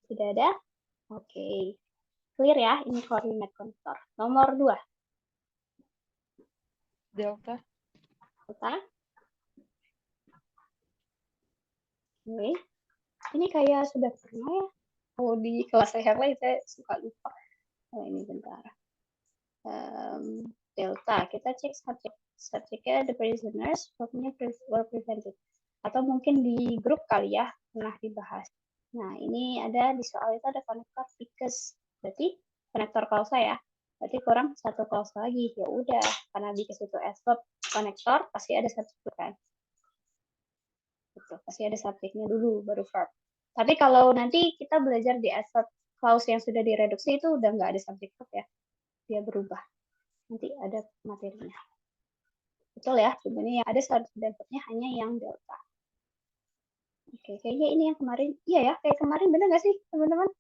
Tidak ada? Oke. Clear ya, ini koordinat konektor. Nomor 2. Delta. Oke. Ini kayak sudah pernah ya. Kalau di kelas saya lain saya suka lupa. Oh, ini bentar. delta. Kita cek subjeknya the prisoners were prevented. Atau mungkin di grup kali ya, pernah dibahas. Nah, ini ada di soal itu ada konektor because. Berarti konektor klausa ya. Berarti kurang satu klausa lagi. Ya udah, karena because itu adverb konektor, pasti ada subjek kan. Gitu. Pasti ada subjeknya dulu, baru verb. Tapi kalau nanti kita belajar di adverb clause yang sudah direduksi itu udah nggak ada subjek verb ya. Dia berubah. Nanti ada materinya. Betul ya, sebenarnya yang ada subjek dan verbnya hanya yang delta. Oke, kayaknya ini yang kemarin. Iya ya, kayak kemarin bener nggak sih, teman-teman?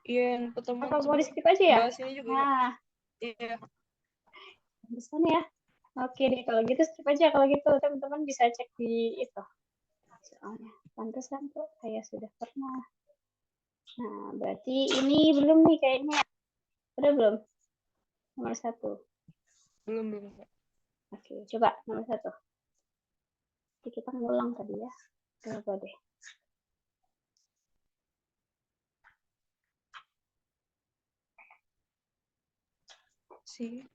Iya, yang pertemuan Apa mau di-skip aja ya? bahas ini juga ya. Nah, Iya. pesan ya. Oke deh, kalau gitu skip aja. Kalau gitu, teman-teman bisa cek di itu. Soalnya, pantesan kok saya sudah pernah. Nah, berarti ini belum nih kayaknya. Udah belum? Nomor 1. Belum. Oke, coba nomor 1. Jadi kita ngulang tadi ya. Coba deh. Si.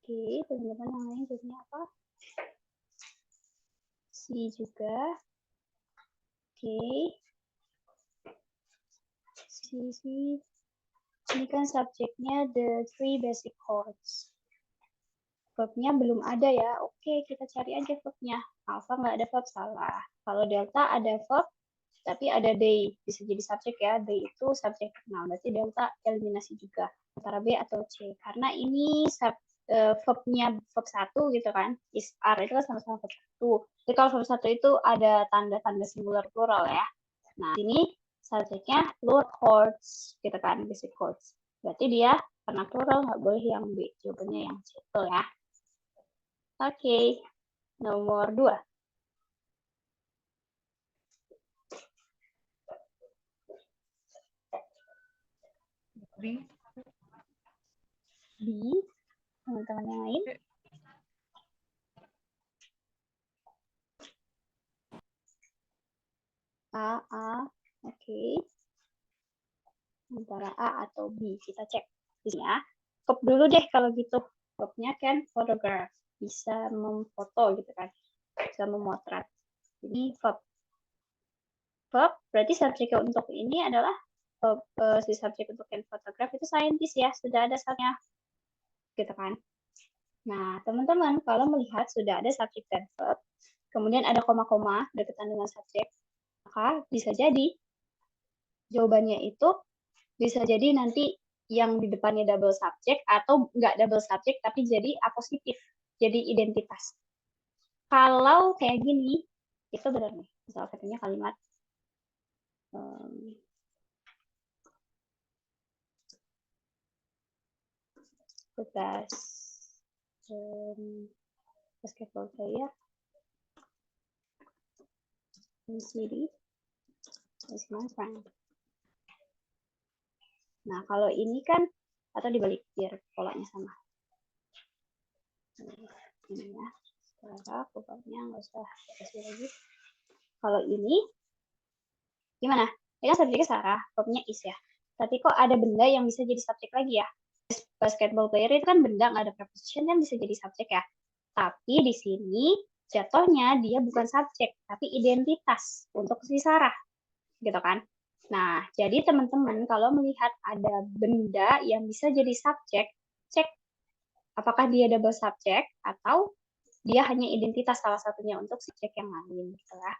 Oke, teman-teman yang lain jadinya apa? Si juga. Oke. Si. Ini kan subjeknya the 3 basic chords. Verbnya belum ada ya. Oke, kita cari aja verbnya. Alpha nggak ada verb, salah. Kalau delta ada verb, tapi ada they. Bisa jadi subjek ya. They itu subjek terkenal. Berarti delta eliminasi juga. Antara B atau C. Karena ini verbnya verb 1 gitu kan. Is, are itu kan sama-sama verb 1. Jadi kalau verb 1 itu ada tanda-tanda singular plural ya. Nah, ini subjeknya plural chords gitu kan. Basic chords. Berarti dia karena plural nggak boleh yang B. Jawabannya yang C. Betul ya. Oke, nomor 2. B. Teman-teman yang lain. A, oke. Antara A atau B, kita cek di sini ya. Verb dulu deh kalau gitu. Verbnya kan photograph, bisa memfoto gitu kan, bisa memotret. Ini verb. Berarti subjek untuk ini adalah si subjek untuk photograph itu scientist ya, sudah ada subjeknya gitu kan. Nah, teman-teman kalau melihat sudah ada subjek dan verb, kemudian ada koma-koma dekatan dengan subjek, maka bisa jadi jawabannya itu bisa jadi nanti yang di depannya double subject atau nggak double subject tapi jadi apositif, jadi identitas. Kalau kayak gini, itu benar nih. Misal katanya kalimat tugas basketball player city is my friend. Nah, kalau ini kan atau dibalik biar polanya sama. Ini ya. Sekarang pokoknya nggak usah kasih lagi. Kalau ini gimana? Ini kan subjeknya Sarah, verbnya is ya. Tapi kok ada benda yang bisa jadi subjek lagi ya? Basketball player itu kan benda, nggak ada preposition kan bisa jadi subjek ya. Tapi di sini jatuhnya dia bukan subjek, tapi identitas untuk si Sarah. Gitu kan? Nah, jadi teman-teman kalau melihat ada benda yang bisa jadi subjek, cek apakah dia double subjek atau dia hanya identitas salah satunya untuk subjek yang lain gitu ya.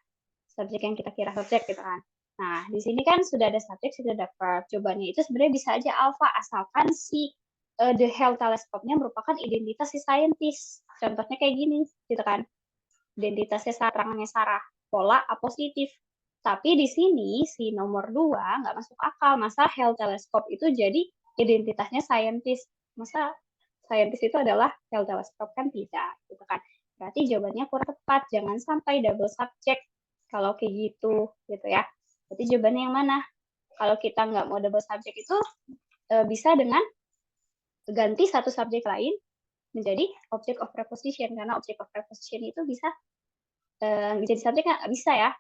Subjek yang kita kira subjek gitu kan. Nah, di sini kan sudah ada subjek, sudah ada verb. Jawabannya itu sebenarnya bisa aja alpha asalkan si the Hale teleskopnya merupakan identitas si scientist. Contohnya kayak gini, gitu kan. Identitasnya terangannya Sarah, pola A positif. Tapi di sini si nomor 2 nggak masuk akal. Masa Hale teleskop itu jadi identitasnya scientist. Masa scientist itu adalah Hale teleskop kan tidak, gitu kan. Berarti jawabannya kurang tepat. Jangan sampai double subject kalau kayak gitu ya. Berarti jawabannya yang mana? Kalau kita nggak mau double subject itu bisa dengan ganti satu subjek lain menjadi object of preposition, karena object of preposition itu bisa jadi subjek nggak bisa ya.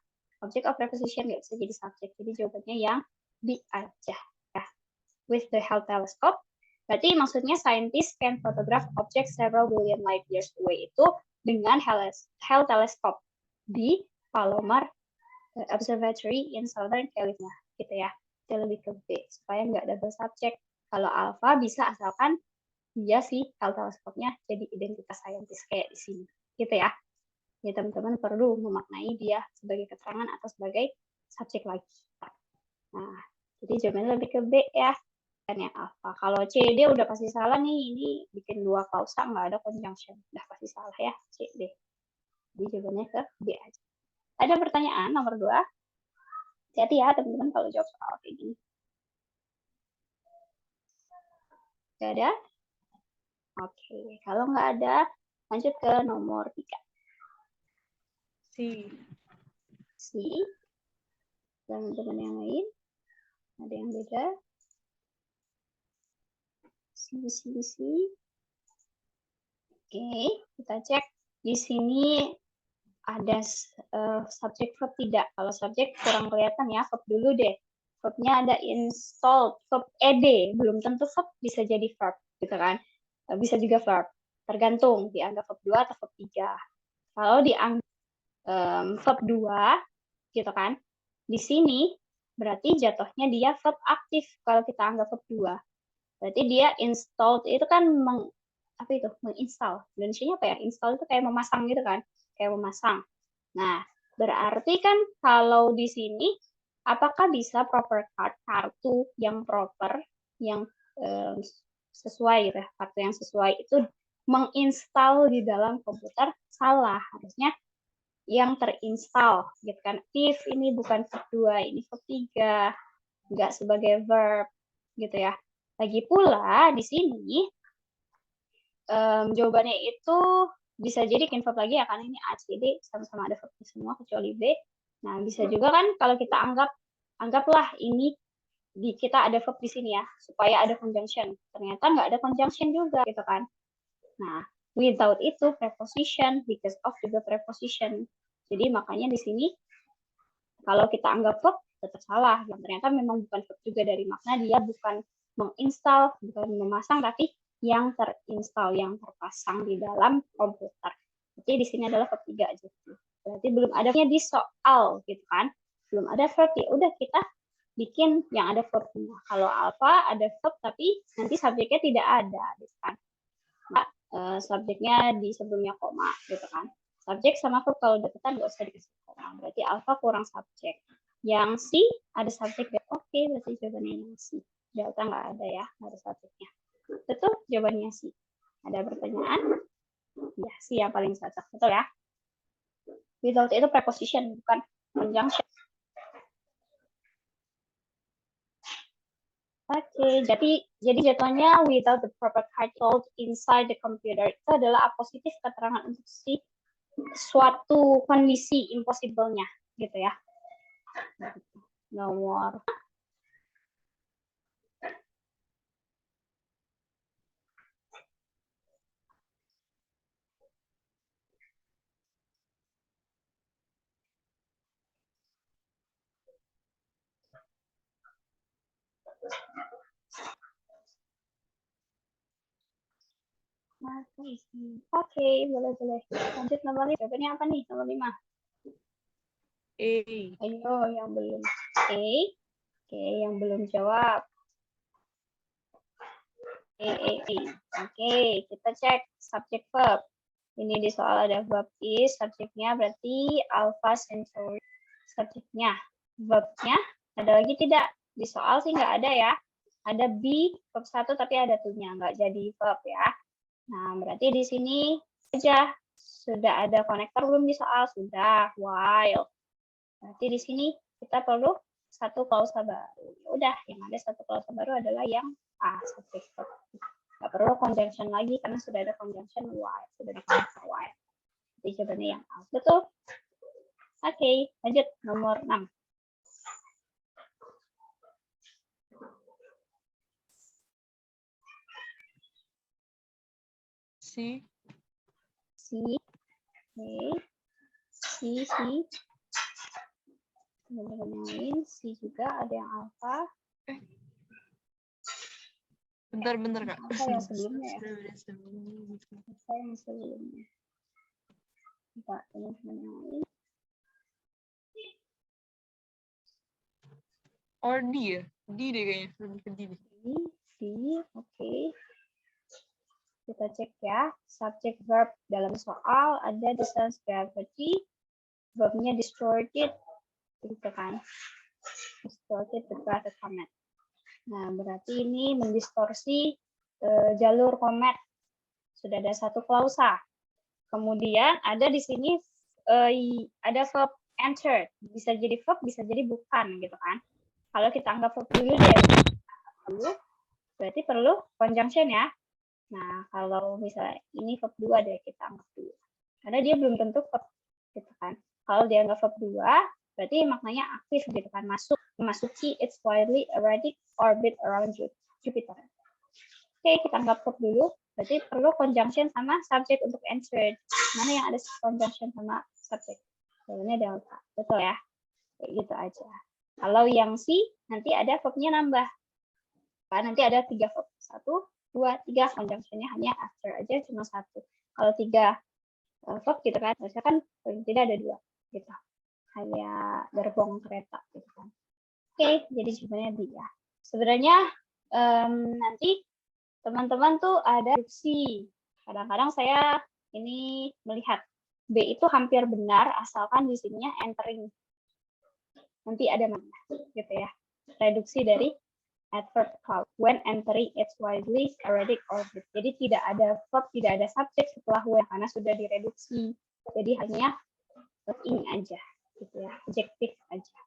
Object of preposition nggak bisa jadi subjek. Jadi jawabannya yang B aja. Ya. With the Hubble telescope, berarti maksudnya scientists can photograph objects several billion light years away itu dengan Hubble telescope di Palomar Observatory in Southern California, gitu ya. Itu lebih ke B, supaya nggak double subject. Kalau alpha bisa asalkan dia si Hubble teleskopnya jadi identitas saintis kayak di sini, gitu ya. Ya teman-teman perlu memaknai dia sebagai keterangan atau sebagai subjek lagi. Nah, jadi jawabannya lebih ke B ya, kan yang alpha. Kalau C, D udah pasti salah nih, ini bikin dua klausa, nggak ada conjunction. Udah pasti salah ya, C, D. Jadi jawabannya ke B aja. Ada pertanyaan nomor 2? Hati-hati ya teman-teman kalau jawab soal kayak gini. Gak ada? Oke, kalau nggak ada, lanjut ke nomor 3. C. Teman-teman yang lain? Ada yang beda? C. Oke, kita cek. Di sini ada subjek verb tidak. Kalau subjek kurang kelihatan ya, verb dulu deh. Verbnya ada installed, verb ed. Belum tentu verb bisa jadi verb, gitu kan. Bisa juga verb. Tergantung, dianggap verb 2 atau verb 3. Kalau dianggap verb 2, gitu kan. Di sini berarti jatuhnya dia verb aktif kalau kita anggap verb 2. Berarti dia installed itu kan menginstal. Indonesianya apa ya? Install itu kayak memasang gitu kan. Kayak memasang. Nah, berarti kan kalau di sini apakah bisa proper card, kartu yang proper, yang sesuai gitu ya, kartu yang sesuai itu menginstal di dalam komputer? Salah. Harusnya yang terinstall gitu kan. If ini bukan verb 2, ini verb 3, nggak sebagai verb gitu ya. Lagi pula di sini jawabannya itu bisa jadi verb lagi ya, karena ini A, C, D sama-sama ada verbnya semua kecuali B. Nah, bisa juga kan kalau kita anggaplah ini kita ada verb di sini ya, supaya ada conjunction. Ternyata nggak ada conjunction juga gitu kan. Nah, without itu preposition, because of juga preposition. Jadi makanya di sini kalau kita anggap verb tetap salah. Yang ternyata memang bukan verb juga, dari makna dia bukan menginstal, bukan memasang, tapi yang terinstall, yang terpasang di dalam komputer. Jadi di sini adalah verb 3 aja. Berarti belum adanya di soal gitu kan. Belum ada verb, ya udah kita bikin yang ada verbnya. Kalau alpha ada verb tapi nanti subjeknya tidak ada gitu kan. Nah, subjeknya di sebelumnya koma gitu kan. Subjek sama verb kalau deketan nggak usah dikasih koma. Berarti alpha kurang subjek. Yang C ada subjek. Oke, berarti jawabannya yang C. Delta nggak ada ya, nggak ada subjeknya. Betul jawabannya C. Ada pertanyaan? Ya, C yang paling cocok. Betul ya? Without itu preposition, bukan conjunction. Oke, jadi jatuhnya without the proper title inside the computer itu adalah positif keterangan untuk si suatu kondisi impossible-nya, gitu ya. Nomor Oke, boleh. Lanjut nomor 5. Jawabannya apa nih? Nomor 5. Ayo, yang belum. Oke, yang belum jawab. Oke, kita cek subjek verb. Ini di soal ada verb is, subjeknya berarti Alpha Centauri. Subjeknya, verbnya ada lagi tidak? Di soal sih nggak ada ya. Ada be, verb 1 tapi ada to-nya, nggak jadi verb ya. Nah, berarti di sini saja sudah ada konektor belum di soal? Sudah, while. Berarti di sini kita perlu satu klausa baru. Ya udah, yang ada satu klausa baru adalah yang A, subjek verb. Nggak perlu conjunction lagi karena sudah ada conjunction while, sudah ada konektor while. Jadi jawabannya yang A. Betul? Oke, lanjut nomor 6. C. Oke. C. teman-teman yang lain, C juga ada yang alpha. Bentar Kak. Apa yang sebelumnya ya? Gitu. Apa yang sebelumnya? Coba teman-teman yang lain. Or D ya? D deh kayaknya. Lebih ke D deh. D, oke. Kita cek ya. Subject verb dalam soal ada distance gravity. Verbnya distorted. Gitu kan. Distorted the gravity comet. Nah, berarti ini mendistorsi jalur komet. Sudah ada satu klausa. Kemudian ada di sini ada verb entered. Bisa jadi verb, bisa jadi bukan gitu kan. Kalau kita anggap verb dulu deh, berarti perlu conjunction ya. Nah, kalau misalnya ini verb 2 deh kita anggap dulu. Karena dia belum tentu verb gitu kan. Kalau dia anggap verb 2, berarti maknanya aktif gitu kan, memasuki its widely erratic orbit around Jupiter. Oke, kita anggap verb dulu. Berarti perlu conjunction sama subject untuk entered. Mana yang ada conjunction sama subject? Jawabannya delta. Betul ya? Kayak gitu aja. Kalau yang C, nanti ada verbnya nambah. Kan nanti ada 3 verb. 1, 2, 3. Conjunctionnya hanya after aja cuma 1. Kalau 3 verb gitu kan, harusnya kan tidak ada 2. Gitu. Kayak gerbong kereta gitu kan. Oke, jadi sebenarnya dia. Sebenarnya nanti teman-teman tuh ada reduksi. Kadang-kadang saya ini melihat B itu hampir benar asalkan di sininya entering. Nanti ada mana gitu ya. Reduksi dari adverb clause when entering its widely erratic orbit. Jadi tidak ada verb, tidak ada subjek setelah when karena sudah direduksi. Jadi hanya in aja gitu ya, adjektif aja.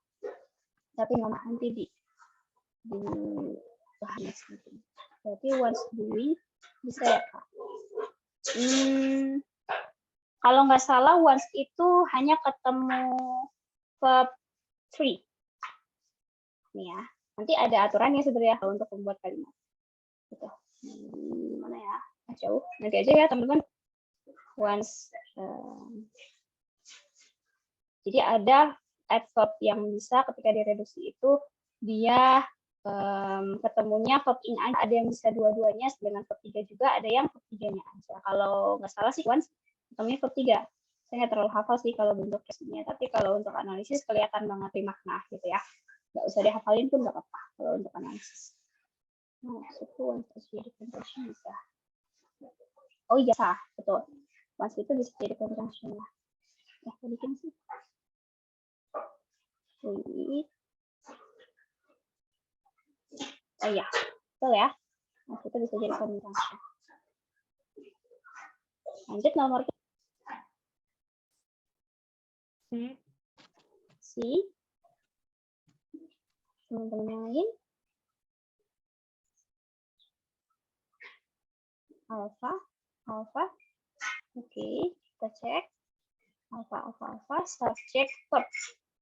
Tapi nanti di bahan nanti. Berarti once doing bisa ya Kak. Kalau nggak salah once itu hanya ketemu verb 3. Nih ya. Nanti ada aturannya sebenarnya untuk membuat kalimat. Gitu. Mana ya? Jauh. Nanti aja ya teman-teman. Once. Jadi ada adverb yang bisa ketika direduksi itu dia ketemunya verb in aja, ada yang bisa dua-duanya dengan verb 3 juga, ada yang verb 3-nya aja. Kalau nggak salah sih once ketemunya verb 3. Saya nggak terlalu hafal sih kalau bentuk resminya, tapi kalau untuk analisis kelihatan banget di makna gitu ya. Nggak usah dihafalin pun nggak apa-apa kalau untuk analisis. Nah, itu once jadi conjunction bisa. Oh iya sah, betul. Once itu bisa jadi conjunction ya. Ya, bikin sih. Oh iya, betul ya. Nah, itu bisa jadi conjunction. Lanjut nomor C. Teman-teman yang lain. Alpha. Oke, kita cek. Alpha. Subject verb.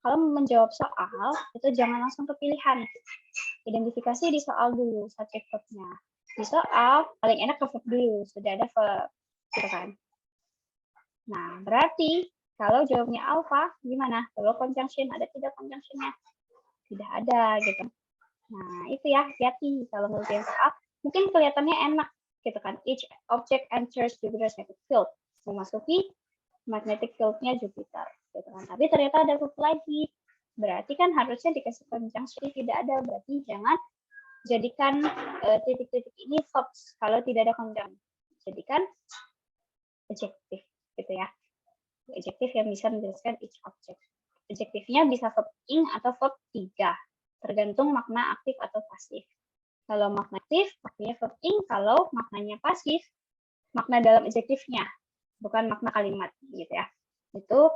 Kalau menjawab soal, itu jangan langsung ke pilihan. Identifikasi di soal dulu, subject verbnya. Di soal, paling enak ke verb dulu. Sudah ada verb. Gitu kan. Nah, berarti kalau jawabnya alpha, gimana? Kalau conjunction, ada tidak conjunctionnya? Tidak ada, gitu. Nah, itu ya, hati-hati kalau ngerjain soal. Mungkin kelihatannya enak, gitu kan. Each object enters Jupiter's magnetic field. Memasuki magnetic field-nya Jupiter. Gitu kan. Tapi ternyata ada verb lagi. Berarti kan harusnya dikasih conjunction, tidak ada. Berarti jangan jadikan titik-titik ini verbs kalau tidak ada conjunction. Jadikan adjective, gitu ya. Adjective yang bisa menjelaskan each object. Adjektifnya bisa verb in atau verb 3. Tergantung makna aktif atau pasif. Kalau makna aktif, maknanya verb in. Kalau maknanya pasif, makna dalam adjektifnya, bukan makna kalimat, gitu ya. Itu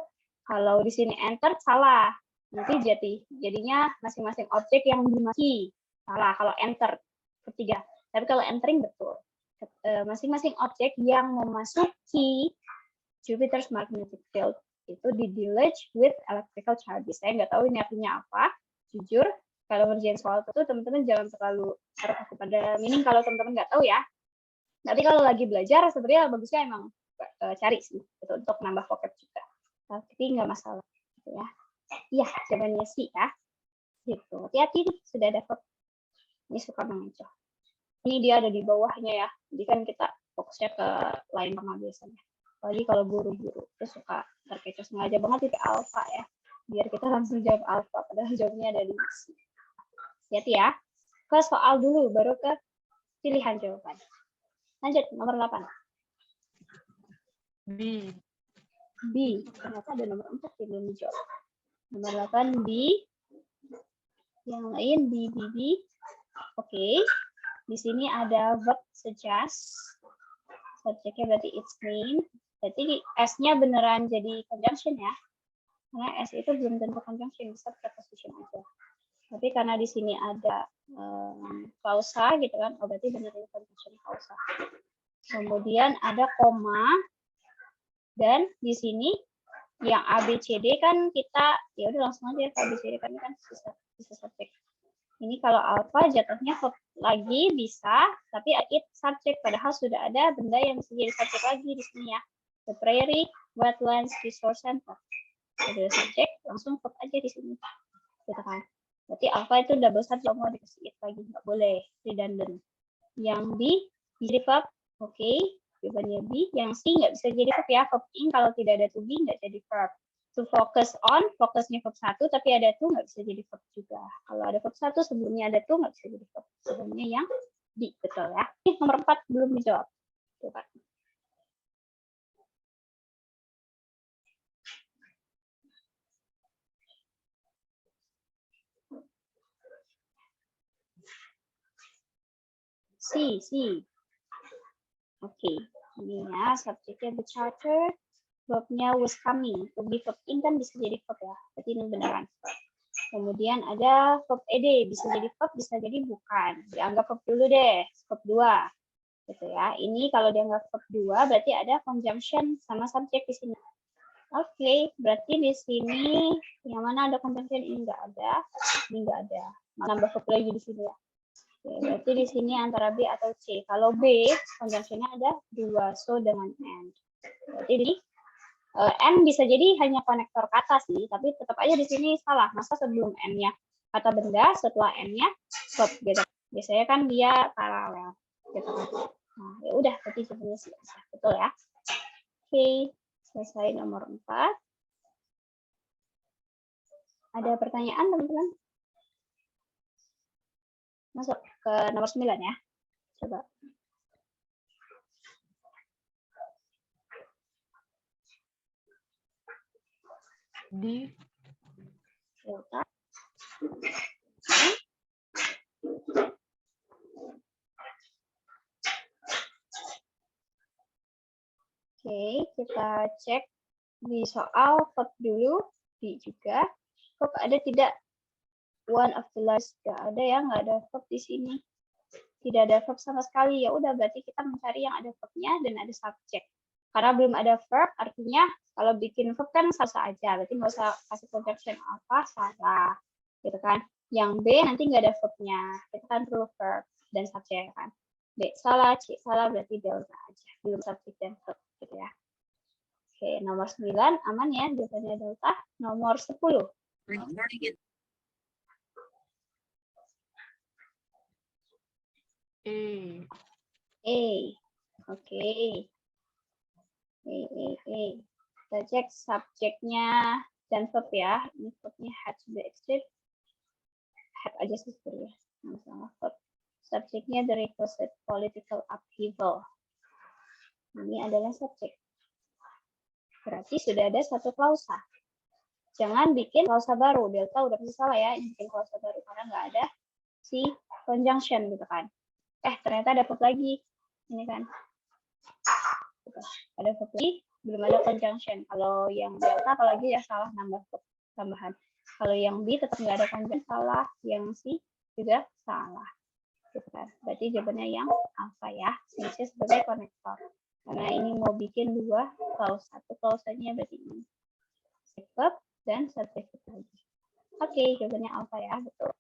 kalau di sini entered salah, nanti jadinya masing-masing objek yang dimasuki. Salah kalau entered ketiga. Tapi kalau entering betul. Masing-masing objek yang memasuki Jupiter's magnetic field itu di-deluged with electrical charges. Saya nggak tahu ini artinya apa. Jujur, kalau ngerjain soal itu teman-teman jangan terlalu terpaku pada meaning kalau teman-teman nggak tahu ya. Tapi kalau lagi belajar sebenarnya bagusnya emang cari sih gitu, untuk nambah vocab juga. Tapi nggak masalah gitu ya. Iya, jawabannya sih ya. Gitu. Hati-hati nih, sudah ada verb. Ini suka mengecoh. Ini dia ada di bawahnya ya. Jadi kan kita fokusnya ke lain sama biasanya. Apalagi kalau guru-guru itu suka terkecoh, sengaja banget itu alfa ya. Biar kita langsung jawab alfa, padahal jawabnya ada di sini. Hati-hati ya. Ke soal dulu, baru ke pilihan jawaban. Lanjut, nomor 8. B. B. Ternyata ada nomor 4 yang belum dijawab. Nomor 8, B. Yang lain, B. Oke. Di sini ada verb suggest. Subjeknya berarti it's clean. Berarti S-nya beneran jadi conjunction ya. Karena S itu belum tentu conjunction, bisa preposition aja. Tapi karena di sini ada klausa gitu kan, berarti beneran conjunction klausa. Kemudian ada koma. Dan di sini yang A, B, C, D kan kita, ya udah langsung aja A, B, C, D kan bisa subjek. Ini kalau alpha jatuhnya verb lagi bisa, tapi it subject, padahal sudah ada benda yang bisa jadi subjek lagi di sini ya. The prairie, wetlands, resource center. Ada subjek, langsung verb aja di sini. Gitu kan. Berarti alpha itu double subject, mau dikasih it lagi, nggak boleh redundant. Yang B, jadi verb, oke. Jawabannya B. Yang C nggak bisa jadi verb ya. Verb in kalau tidak ada to be nggak jadi verb. To focus on, fokusnya verb 1, tapi ada to nggak bisa jadi verb juga. Kalau ada verb 1, sebelumnya ada to nggak bisa jadi verb. Sebelumnya yang D, betul ya. Nomor 4 belum dijawab. Coba. C. Oke. Ini ya, subjeknya the charter. Verbnya was coming. To be verb in kan bisa jadi verb ya. Berarti ini beneran. Kemudian ada verb ed, bisa jadi verb, bisa jadi bukan. Dianggap verb dulu deh, verb 2. Gitu ya. Ini kalau dianggap verb 2 berarti ada conjunction sama subjek di sini. Oke, berarti di sini yang mana ada conjunction ini enggak ada, ini enggak ada. Nambah verb lagi di sini ya. Oke, berarti di sini antara B atau C. Kalau B, conjunctionnya ada 2, so dengan and. Berarti di N bisa jadi hanya konektor kata sih, tapi tetap aja di sini salah. Masa sebelum N-nya kata benda, setelah N-nya verb gitu. Biasanya kan dia paralel gitu kan. Nah, ya udah, berarti jawabannya sih. Betul ya. Oke, selesai nomor 4. Ada pertanyaan, teman-teman? Masuk ke nomor 9 ya. Coba. D. Delta. Oke, kita cek di soal verb dulu. D juga. Verb ada tidak? One of the last. Nggak ada ya, nggak ada verb di sini. Tidak ada verb sama sekali. Ya udah, berarti kita mencari yang ada verbnya dan ada subjek. Karena belum ada verb, artinya kalau bikin verb kan salah aja. Berarti nggak usah kasih conjunction apa, salah. Gitu kan. Yang B nanti nggak ada verbnya. Kita kan perlu verb dan subjek kan. B salah, C salah, berarti delta aja. Belum subjek dan verb gitu ya. Oke, nomor 9 aman ya, jawabannya delta. Nomor 10. Oke. Kita cek subjeknya dan verb ya. Ini verbnya had to be exit. Had aja sih ya. Sama verb. Subjeknya the requested political upheaval. Ini adalah subjek. Berarti sudah ada satu klausa. Jangan bikin klausa baru. Delta udah pasti salah ya. Ini bikin klausa baru karena nggak ada si conjunction gitu kan. Ternyata ada verb lagi. Ini kan. Ada verb lagi, belum ada conjunction. Kalau yang delta apalagi ya salah nambah verb tambahan. Kalau yang B tetap nggak ada conjunction, salah. Yang C juga salah. Gitu kan. Berarti jawabannya yang alpha ya. Ini sebagai konektor. Karena ini mau bikin 2 klausa. Satu klausanya berarti ini. Verb dan subjek lagi. Oke, jawabannya alpha ya, betul.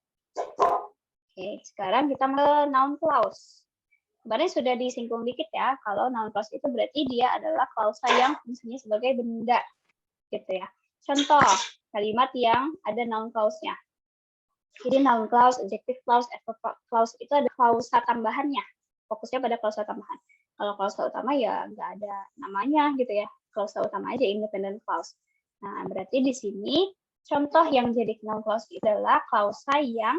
Oke, sekarang kita ke noun clause. Kemarin sudah disinggung dikit ya, kalau noun clause itu berarti dia adalah klausa yang fungsinya sebagai benda, gitu ya. contoh kalimat yang ada noun clause-nya. Jadi noun clause, adjective clause, adverb clause itu ada klausa tambahannya. Fokusnya pada klausa tambahan. Kalau klausa utama ya nggak ada namanya gitu ya. Klausa utama aja independent clause. Nah, berarti di sini contoh yang jadi noun clause itu adalah klausa yang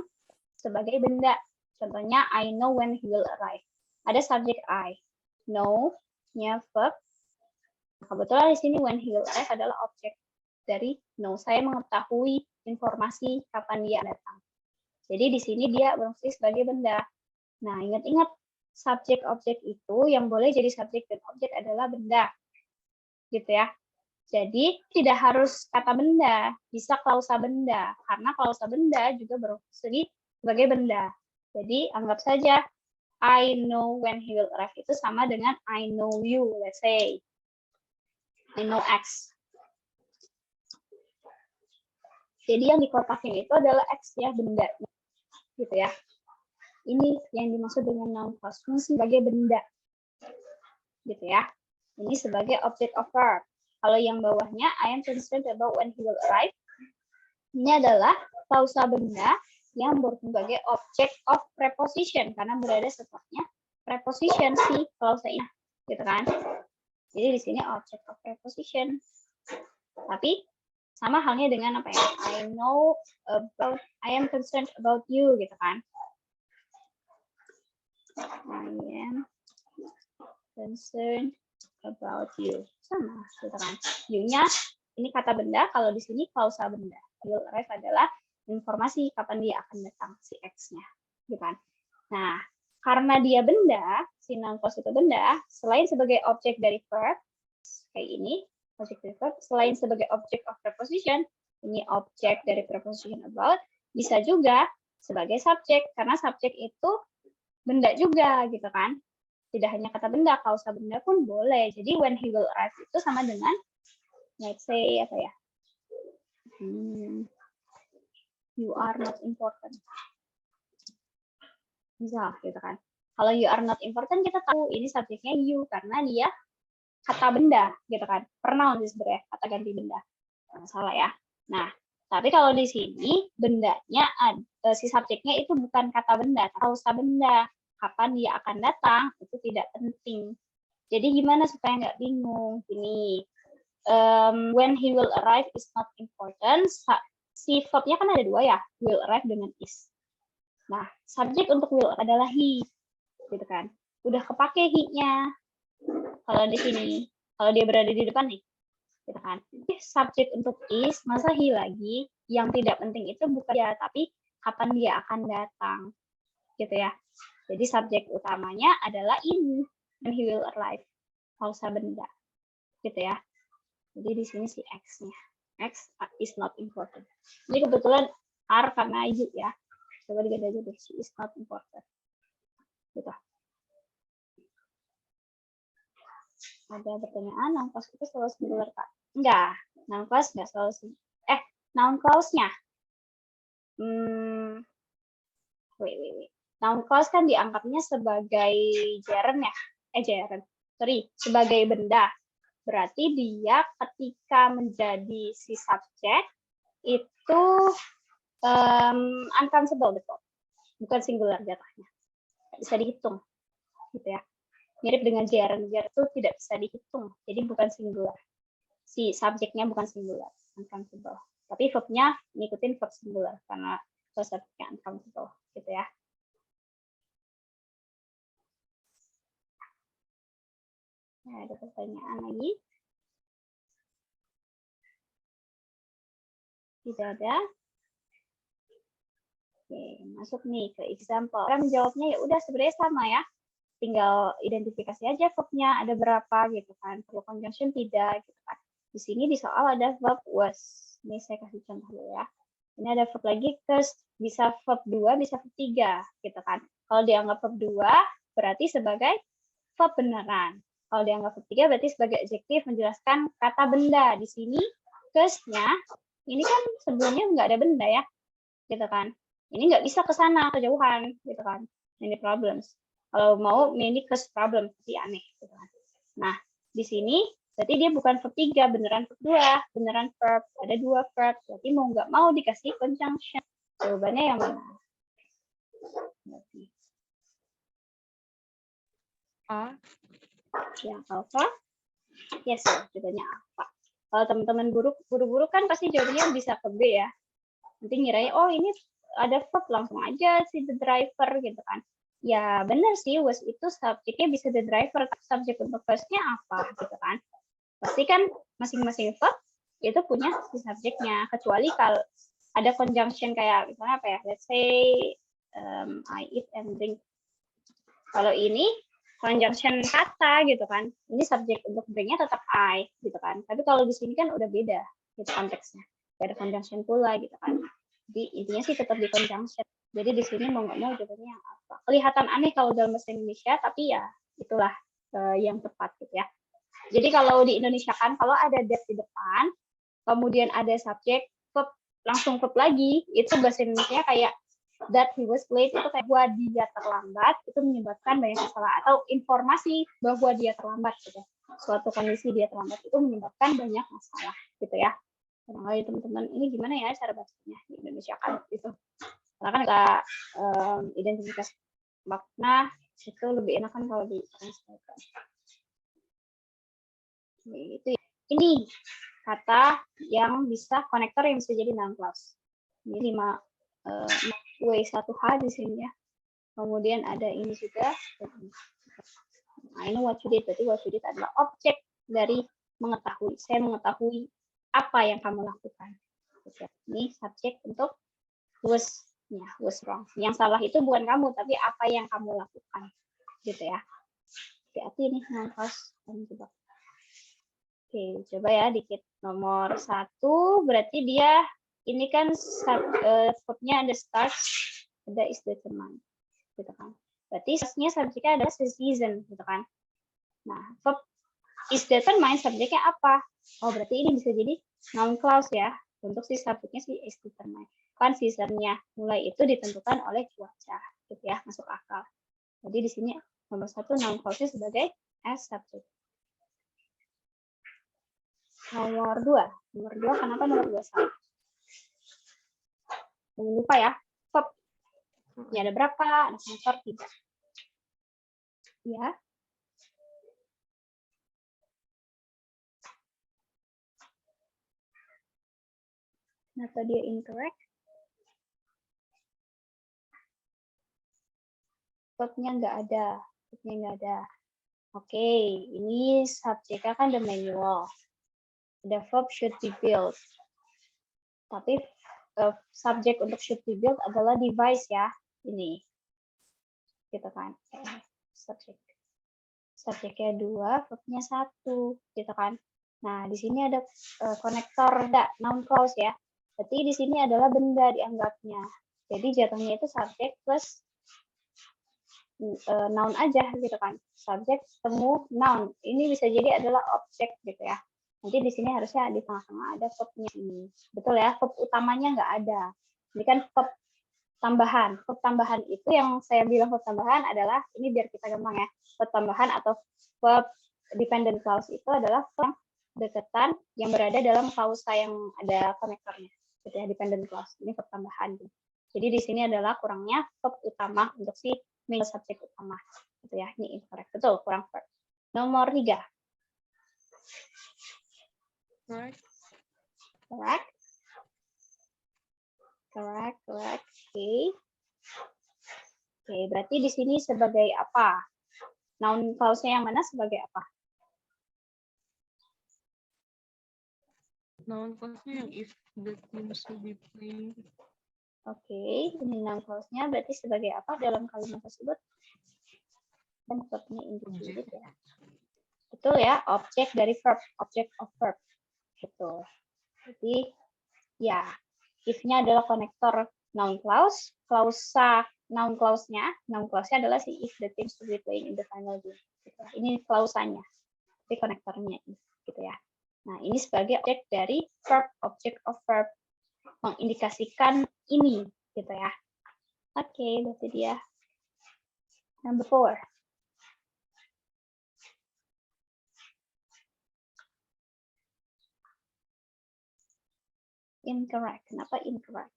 sebagai benda. Contohnya, I know when he will arrive. Ada subjek I. Know-nya verb. Kebetulan di sini when he will arrive adalah objek dari know. Saya mengetahui informasi kapan dia datang. Jadi di sini dia berfungsi sebagai benda. Nah, ingat-ingat subjek objek itu yang boleh jadi subjek dan objek adalah benda. Gitu ya. Jadi tidak harus kata benda, bisa klausa benda. Karena klausa benda juga berfungsi sebagai benda. Jadi anggap saja I know when he will arrive itu sama dengan I know you, let's say. I know X. Jadi yang dikotakin itu adalah X ya, benda. Gitu ya. Ini yang dimaksud dengan noun clause, fungsi sebagai benda. Gitu ya. Ini sebagai object of verb. Kalau yang bawahnya, I am concerned about when he will arrive. Ini adalah klausa benda yang berfungsi sebagai object of preposition karena berada setelahnya preposition si klausa ini, gitu kan? Jadi di sini object of preposition. Tapi sama halnya dengan apa ya? I am concerned about you, gitu kan? I am concerned about you. Sama, gitu kan? You-nya ini kata benda, kalau di sini klausa benda. Will arrive adalah informasi kapan dia akan datang, si X-nya. Gitu kan? Nah, karena dia benda, si noun clause itu benda, selain sebagai objek dari verb, kayak ini, objek dari verb, selain sebagai objek of preposition, ini objek dari preposition about, bisa juga sebagai subjek, karena subjek itu benda juga, gitu kan? Tidak hanya kata benda, klausa benda pun boleh. Jadi when he will arrive itu sama dengan, let's say apa ya? You are not important. Misal, gitu kan? Kalau you are not important, kita tahu ini subjeknya you karena dia kata benda, gitu kan? Pronoun sebenarnya, kata ganti benda. Salah ya. Nah, tapi kalau di sini bendanya, si subjeknya itu bukan kata benda, klausa benda. Kapan dia akan datang itu tidak penting. Jadi gimana supaya nggak bingung? Gini, when he will arrive is not important. Si verb-nya kan ada dua ya, will arrive dengan is. Nah, subjek untuk will adalah he, gitu kan? Udah kepake he-nya. Kalau di sini, kalau dia berada di depan nih, gitu kan? Subjek untuk is, masa he lagi? Yang tidak penting itu bukan dia, tapi kapan dia akan datang, gitu ya? Jadi subjek utamanya adalah ini, when he will arrive, klausa benda, gitu ya. Jadi di sini si X-nya. X is not important. Ini kebetulan R karena you ya. Coba diganti aja deh, she is not important. Gitu. Ada pertanyaan, noun clause itu selalu singular, Kak? Enggak, noun clause enggak selalu singular. Noun clause-nya. Wait. Noun clause kan dianggapnya sebagai gerund ya. Sebagai benda. Berarti dia ketika menjadi si subjek itu uncountable, betul. Bukan singular jatuhnya. Bisa dihitung. Gitu ya. Mirip dengan gerund itu tidak bisa dihitung. Jadi bukan singular. Si subjeknya bukan singular, uncountable. Tapi verb-nya ngikutin verb singular karena subjeknya uncountable, gitu ya. Nah, ada pertanyaan lagi? Tidak ada? Oke, masuk nih ke example. Cara menjawabnya ya udah sebenarnya sama ya. Tinggal identifikasi aja verb-nya ada berapa gitu kan. Perlu conjunction tidak gitu kan. Di sini di soal ada verb was. Ini saya kasih contoh dulu ya. Ini ada verb lagi cursed, bisa verb 2, bisa verb 3 gitu kan. Kalau dianggap verb 2 berarti sebagai verb beneran. Kalau dianggap verb 3 berarti sebagai adjektif menjelaskan kata benda. Di sini cursed-nya ini kan sebelumnya nggak ada benda ya. Gitu kan. Ini nggak bisa ke sana, kejauhan gitu kan. Ini problems. Kalau mau ini curse problem, tapi aneh gitu kan. Nah, di sini Berarti dia bukan verb 3, beneran verb 2, beneran verb. Ada 2 verb. Berarti mau nggak mau dikasih conjunction. Jawabannya yang mana? A. Yang alpha? Yes, jawabannya alpha. Kalau teman-teman buru-buru kan pasti jawabannya bisa ke B ya. Nanti ngiranya, oh ini ada verb, langsung aja si the driver gitu kan. Ya benar sih, was itu subjeknya bisa the driver, subjek untuk first-nya apa gitu kan. Pasti kan masing-masing verb itu punya si subjeknya, kecuali kalau ada conjunction kayak misalnya apa ya, let's say I eat and drink. Kalau ini conjunction kata gitu kan, ini subjek untuk drinknya tetap I gitu kan. Tapi kalau di sini kan udah beda gitu konteksnya, gak ada conjunction pula gitu kan. Jadi intinya sih tetap di conjunction. Jadi di sini mau nggak mau jawabannya yang apa? Kelihatan aneh kalau dalam bahasa Indonesia, tapi ya itulah yang tepat gitu ya. Jadi kalau di Indonesia kan kalau ada that di depan, kemudian ada subjek, verb, langsung verb lagi, itu bahasa Indonesia kayak that he was late, itu kayak bahwa dia terlambat, itu menyebabkan banyak masalah. Atau informasi bahwa dia terlambat gitu. Suatu kondisi dia terlambat itu menyebabkan banyak masalah gitu ya. Barangkali teman-teman ini gimana ya cara bacanya di Indonesia kan gitu. Karena kan kita identifikasi makna itu lebih enak kan kalau di translate. Itu ya. Ini kata yang bisa konektor yang bisa jadi noun clause. Ini 5W1H di sini ya. Kemudian ada ini juga. I know what you did. Berarti what you did adalah objek dari mengetahui. Saya mengetahui apa yang kamu lakukan. Ini subjek untuk was wrong. Yang salah itu bukan kamu, tapi apa yang kamu lakukan. Gitu ya. Hati-hati nih noun clause. Oke, coba ya dikit. Nomor 1 berarti dia ini kan verbnya ada start, ada is determined, gitu kan. Berarti subjeknya adalah season, gitu kan. Nah, verb is determined subjeknya apa? Oh, berarti ini bisa jadi noun clause ya. Untuk si subjeknya si is determined. Kan seasonnya mulai itu ditentukan oleh cuaca, gitu ya, masuk akal. Jadi di sini nomor 1 noun clause sebagai as subject. Nomor 2 kenapa nomor 2 salah? Jangan lupa ya, verb. Ini ada berapa? Ada verb 3. Ya. Kenapa dia incorrect? Verbnya nggak ada. Verbnya nggak ada. Oke, ini subjeknya kan the manual. The verb should be built. Tapi subjek untuk should be built adalah device ya. Ini. Gitu kan. Subjek. Subjeknya 2, verbnya 1. Gitu kan. Nah, di sini ada konektor, noun clause ya. Berarti di sini adalah benda dianggapnya. Jadi jatuhnya itu subjek plus noun aja gitu kan. Subjek temu noun. Ini bisa jadi adalah objek gitu ya. Nanti di sini harusnya di tengah-tengah ada verbnya ini. Betul ya, verb utamanya nggak ada. Ini kan verb tambahan. Verb tambahan itu yang saya bilang verb tambahan adalah, ini biar kita gampang ya. Verb tambahan atau verb dependent clause itu adalah verb deketan yang berada dalam klausa yang ada konektornya. Gitu ya, dependent clause. Ini verb tambahan. Jadi di sini adalah kurangnya verb utama untuk si main subjek utama. Gitu ya, ini incorrect. Betul, kurang verb. Nomor 3. Correct. Correct. Correct. Oke, berarti di sini sebagai apa? Noun clause-nya yang mana sebagai apa? Noun clause-nya yang if the teams will be playing. Oke, ini noun clause-nya berarti sebagai apa dalam kalimat tersebut? Dan verbnya indicated ya. Betul ya, objek dari verb, object of verb. Gitu. Jadi ya, if-nya adalah konektor noun clause, klausa noun clause-nya adalah si if the teams to be playing in the final game. Gitu. Ini klausanya, tapi konektornya gitu ya. Nah, ini sebagai objek dari verb, object of verb, mengindikasikan ini gitu ya. Oke, berarti dia number 4. Incorrect. Kenapa incorrect?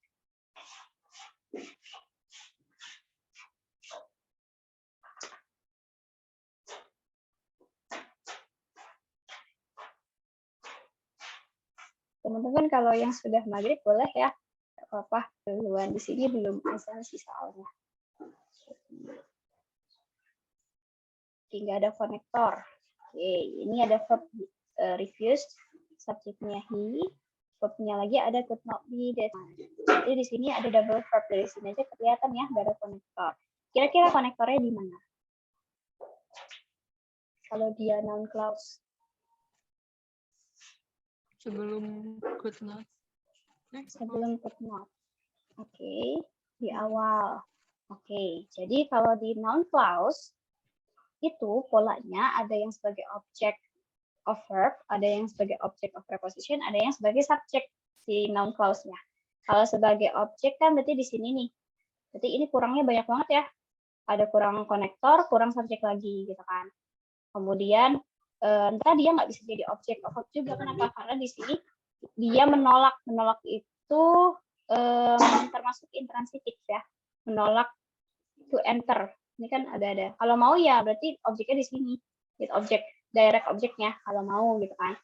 Teman-teman kalau yang sudah maghrib boleh ya, nggak apa-apa duluan, di sini belum azan sih soalnya. Nggak ada konektor. Oke, ini ada verb refused, subjeknya he, verbnya lagi ada could not be that. Jadi di sini ada double verb, dari sini aja kelihatan ya nggak ada konektor. Kira-kira konektornya di mana? Kalau dia noun clause. Sebelum could not. Sebelum could not. Oke, di awal. Oke, jadi kalau di noun clause itu polanya ada yang sebagai object of verb, ada yang sebagai object of preposition, ada yang sebagai subject si noun clause-nya. Kalau sebagai object kan berarti di sini nih. Berarti ini kurangnya banyak banget ya. Ada kurang konektor, kurang subjek lagi gitu kan. Kemudian entah dia nggak bisa jadi object of verb juga. Kenapa? Karena di sini dia menolak. Menolak itu termasuk intransitif ya. Menolak to enter. Ini kan ada. Kalau mau ya berarti objeknya di sini. Gitu, objek direct objeknya kalau mau gitu kan.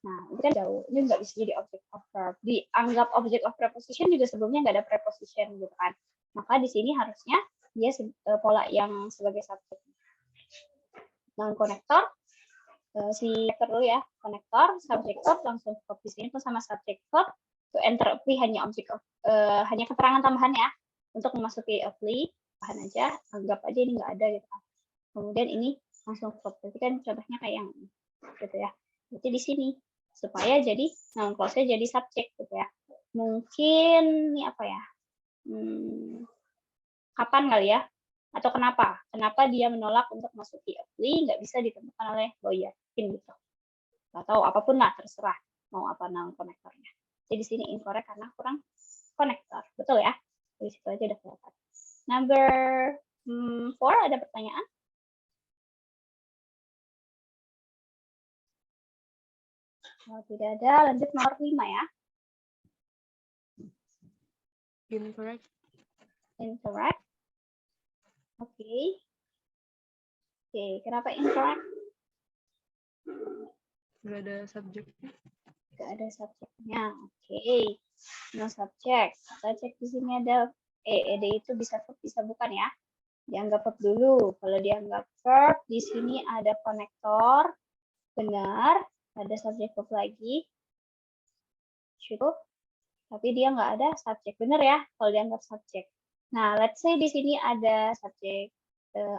Nah, ini kan jauh. Ini nggak bisa jadi object of verb. Dianggap object of preposition juga sebelumnya nggak ada preposition gitu kan. Maka di sini harusnya dia pola yang sebagai subjek. Non konektor si vektor dulu ya, konektor, subject verb langsung verb di sini pun sama subject verb. To enter apply hanya object of hanya keterangan tambahan ya untuk memasuki apply, bahan aja, anggap aja ini nggak ada gitu kan. Kemudian ini langsung verb. Berarti kan contohnya kayak yang gitu ya. Berarti di sini supaya jadi noun clause-nya jadi subjek gitu ya. Mungkin ini apa ya? Kapan kali ya? Atau kenapa? Kenapa dia menolak untuk masuki apply, nggak bisa ditemukan oleh lawyer? Mungkin gitu. Atau apapun lah, terserah mau apa noun konektornya. Jadi di sini incorrect karena kurang konektor. Betul ya? Dari situ aja udah kelihatan. Number 4 ada pertanyaan? Kalau tidak ada, lanjut nomor 5 ya. Incorrect. Incorrect. Oke. Oke, kenapa incorrect? Nggak ada subjeknya. Nggak ada subjeknya. Oke. No subject. Kita cek di sini ada ed itu bisa verb, bisa bukan ya. Dianggap verb dulu. Kalau dianggap verb, di sini ada konektor. Benar. Ada subjek verb lagi. Cukup. Tapi dia nggak ada subjek. Benar ya kalau dianggap subjek. Nah, let's say di sini ada subjek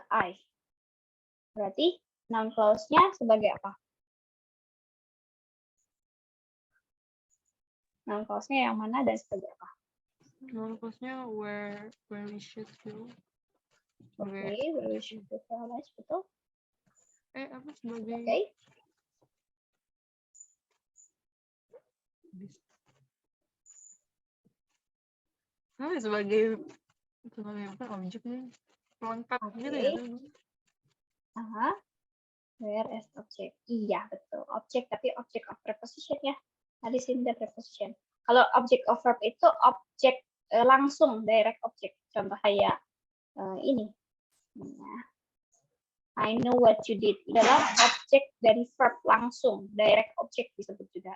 I. Berarti noun clause-nya sebagai apa? Noun clause-nya yang mana dan sebagai apa? Noun clause-nya where we should go. Oke, where we should go, betul. Apa sebagai? Oke. Sebagai apa objeknya? Pelengkap gitu ya? Aha. Where as object. Iya, betul. Objek, tapi object of preposition ya. Tadi sini ada preposition. Kalau object of verb itu objek langsung, direct object. Contoh kayak ini. I know what you did. Adalah objek dari verb langsung. Direct object disebut juga.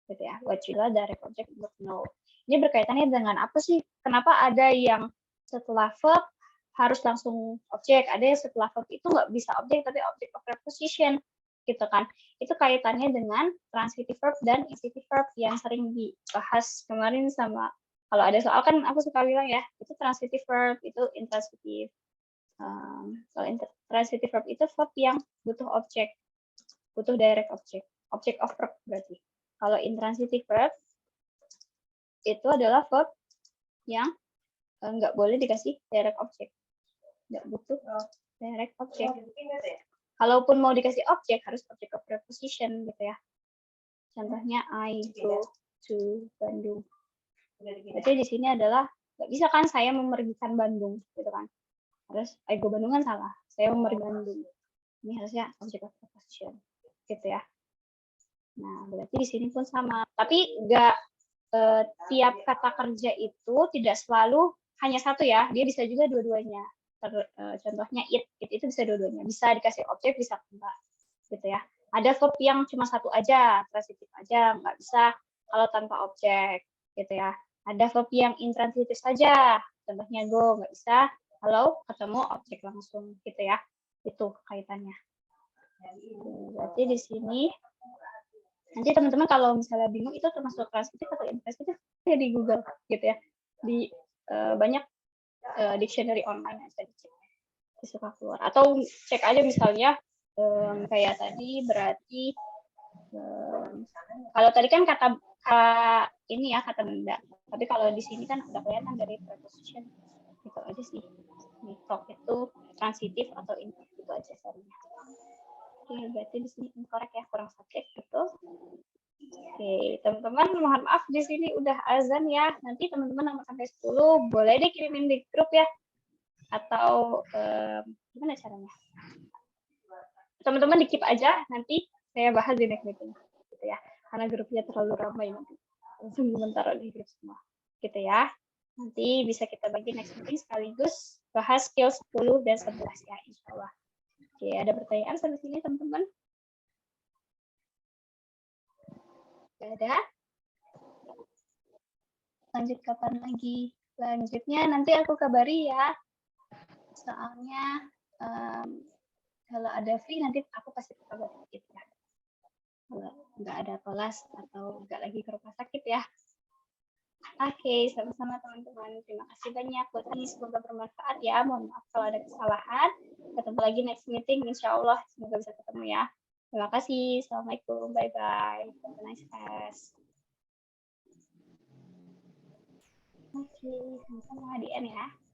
Gitu ya. What you adalah direct object untuk know. Ini berkaitannya dengan apa sih? Kenapa ada yang setelah verb harus langsung objek, ada yang setelah verb itu nggak bisa objek tapi object of preposition gitu kan. Itu kaitannya dengan transitive verb dan intransitive verb yang sering dibahas kemarin sama, kalau ada soal kan aku suka bilang ya, itu transitive verb, itu intransitive. Kalau transitive verb itu verb yang butuh objek, butuh direct object, object of verb berarti. Kalau intransitive verb itu adalah verb yang nggak boleh dikasih direct object, nggak butuh direct object. Kalaupun mau dikasih objek harus object of preposition gitu ya. Contohnya I go to Bandung. Berarti di sini adalah nggak bisa kan saya memergikan Bandung gitu kan. Harus I go Bandung kan salah. Saya memergi Bandung. Ini harusnya object of preposition gitu ya. Nah, berarti di sini pun sama. Tapi nggak tiap kata kerja itu tidak selalu hanya satu ya, dia bisa juga dua-duanya. Contohnya it itu bisa dua-duanya, bisa dikasih objek, bisa enggak, gitu ya. Ada verb yang cuma satu aja, transitif aja, nggak bisa kalau tanpa objek, gitu ya. Ada verb yang intransitif saja, contohnya go, nggak bisa kalau ketemu objek langsung, gitu ya. Itu kaitannya. Berarti di sini nanti teman-teman kalau misalnya bingung itu termasuk transitif atau intransitif ya di Google gitu ya, di banyak dictionary online yang bisa dicek, suka keluar, atau cek aja misalnya kayak tadi berarti kalau tadi kan kata ini ya kata benda, tapi kalau di sini kan udah kelihatan dari preposition, gitu aja sih. Nih, talk itu transitif atau intransitif itu aja soalnya. Oke, berarti di sini incorrect ya, kurang subjek gitu. Oke, teman-teman mohon maaf di sini udah azan ya. Nanti teman-teman nomor sampai 10 boleh deh kirimin di grup ya. Atau gimana caranya? Teman-teman di-keep aja, nanti saya bahas di next meeting. Gitu ya. Karena grupnya terlalu ramai nanti. Langsung sementara di grup semua. Gitu ya. Nanti bisa kita bagi next meeting sekaligus bahas skill 10 dan 11 ya, insya Allah. Oke, ada pertanyaan sampai sini teman-teman? Gak ada? Lanjut kapan lagi? Lanjutnya nanti aku kabari ya. Soalnya kalau ada free nanti aku pasti kabari gitu ya. Kalau nggak ada kelas atau nggak lagi ke rumah sakit ya. Oke, sama-sama teman-teman. Terima kasih banyak buat ini. Semoga bermanfaat ya. Mohon maaf kalau ada kesalahan. Ketemu lagi next meeting. Insya Allah semoga bisa ketemu ya. Terima kasih. Assalamualaikum. Bye-bye. Have a nice class. Oke, sama-sama di ya.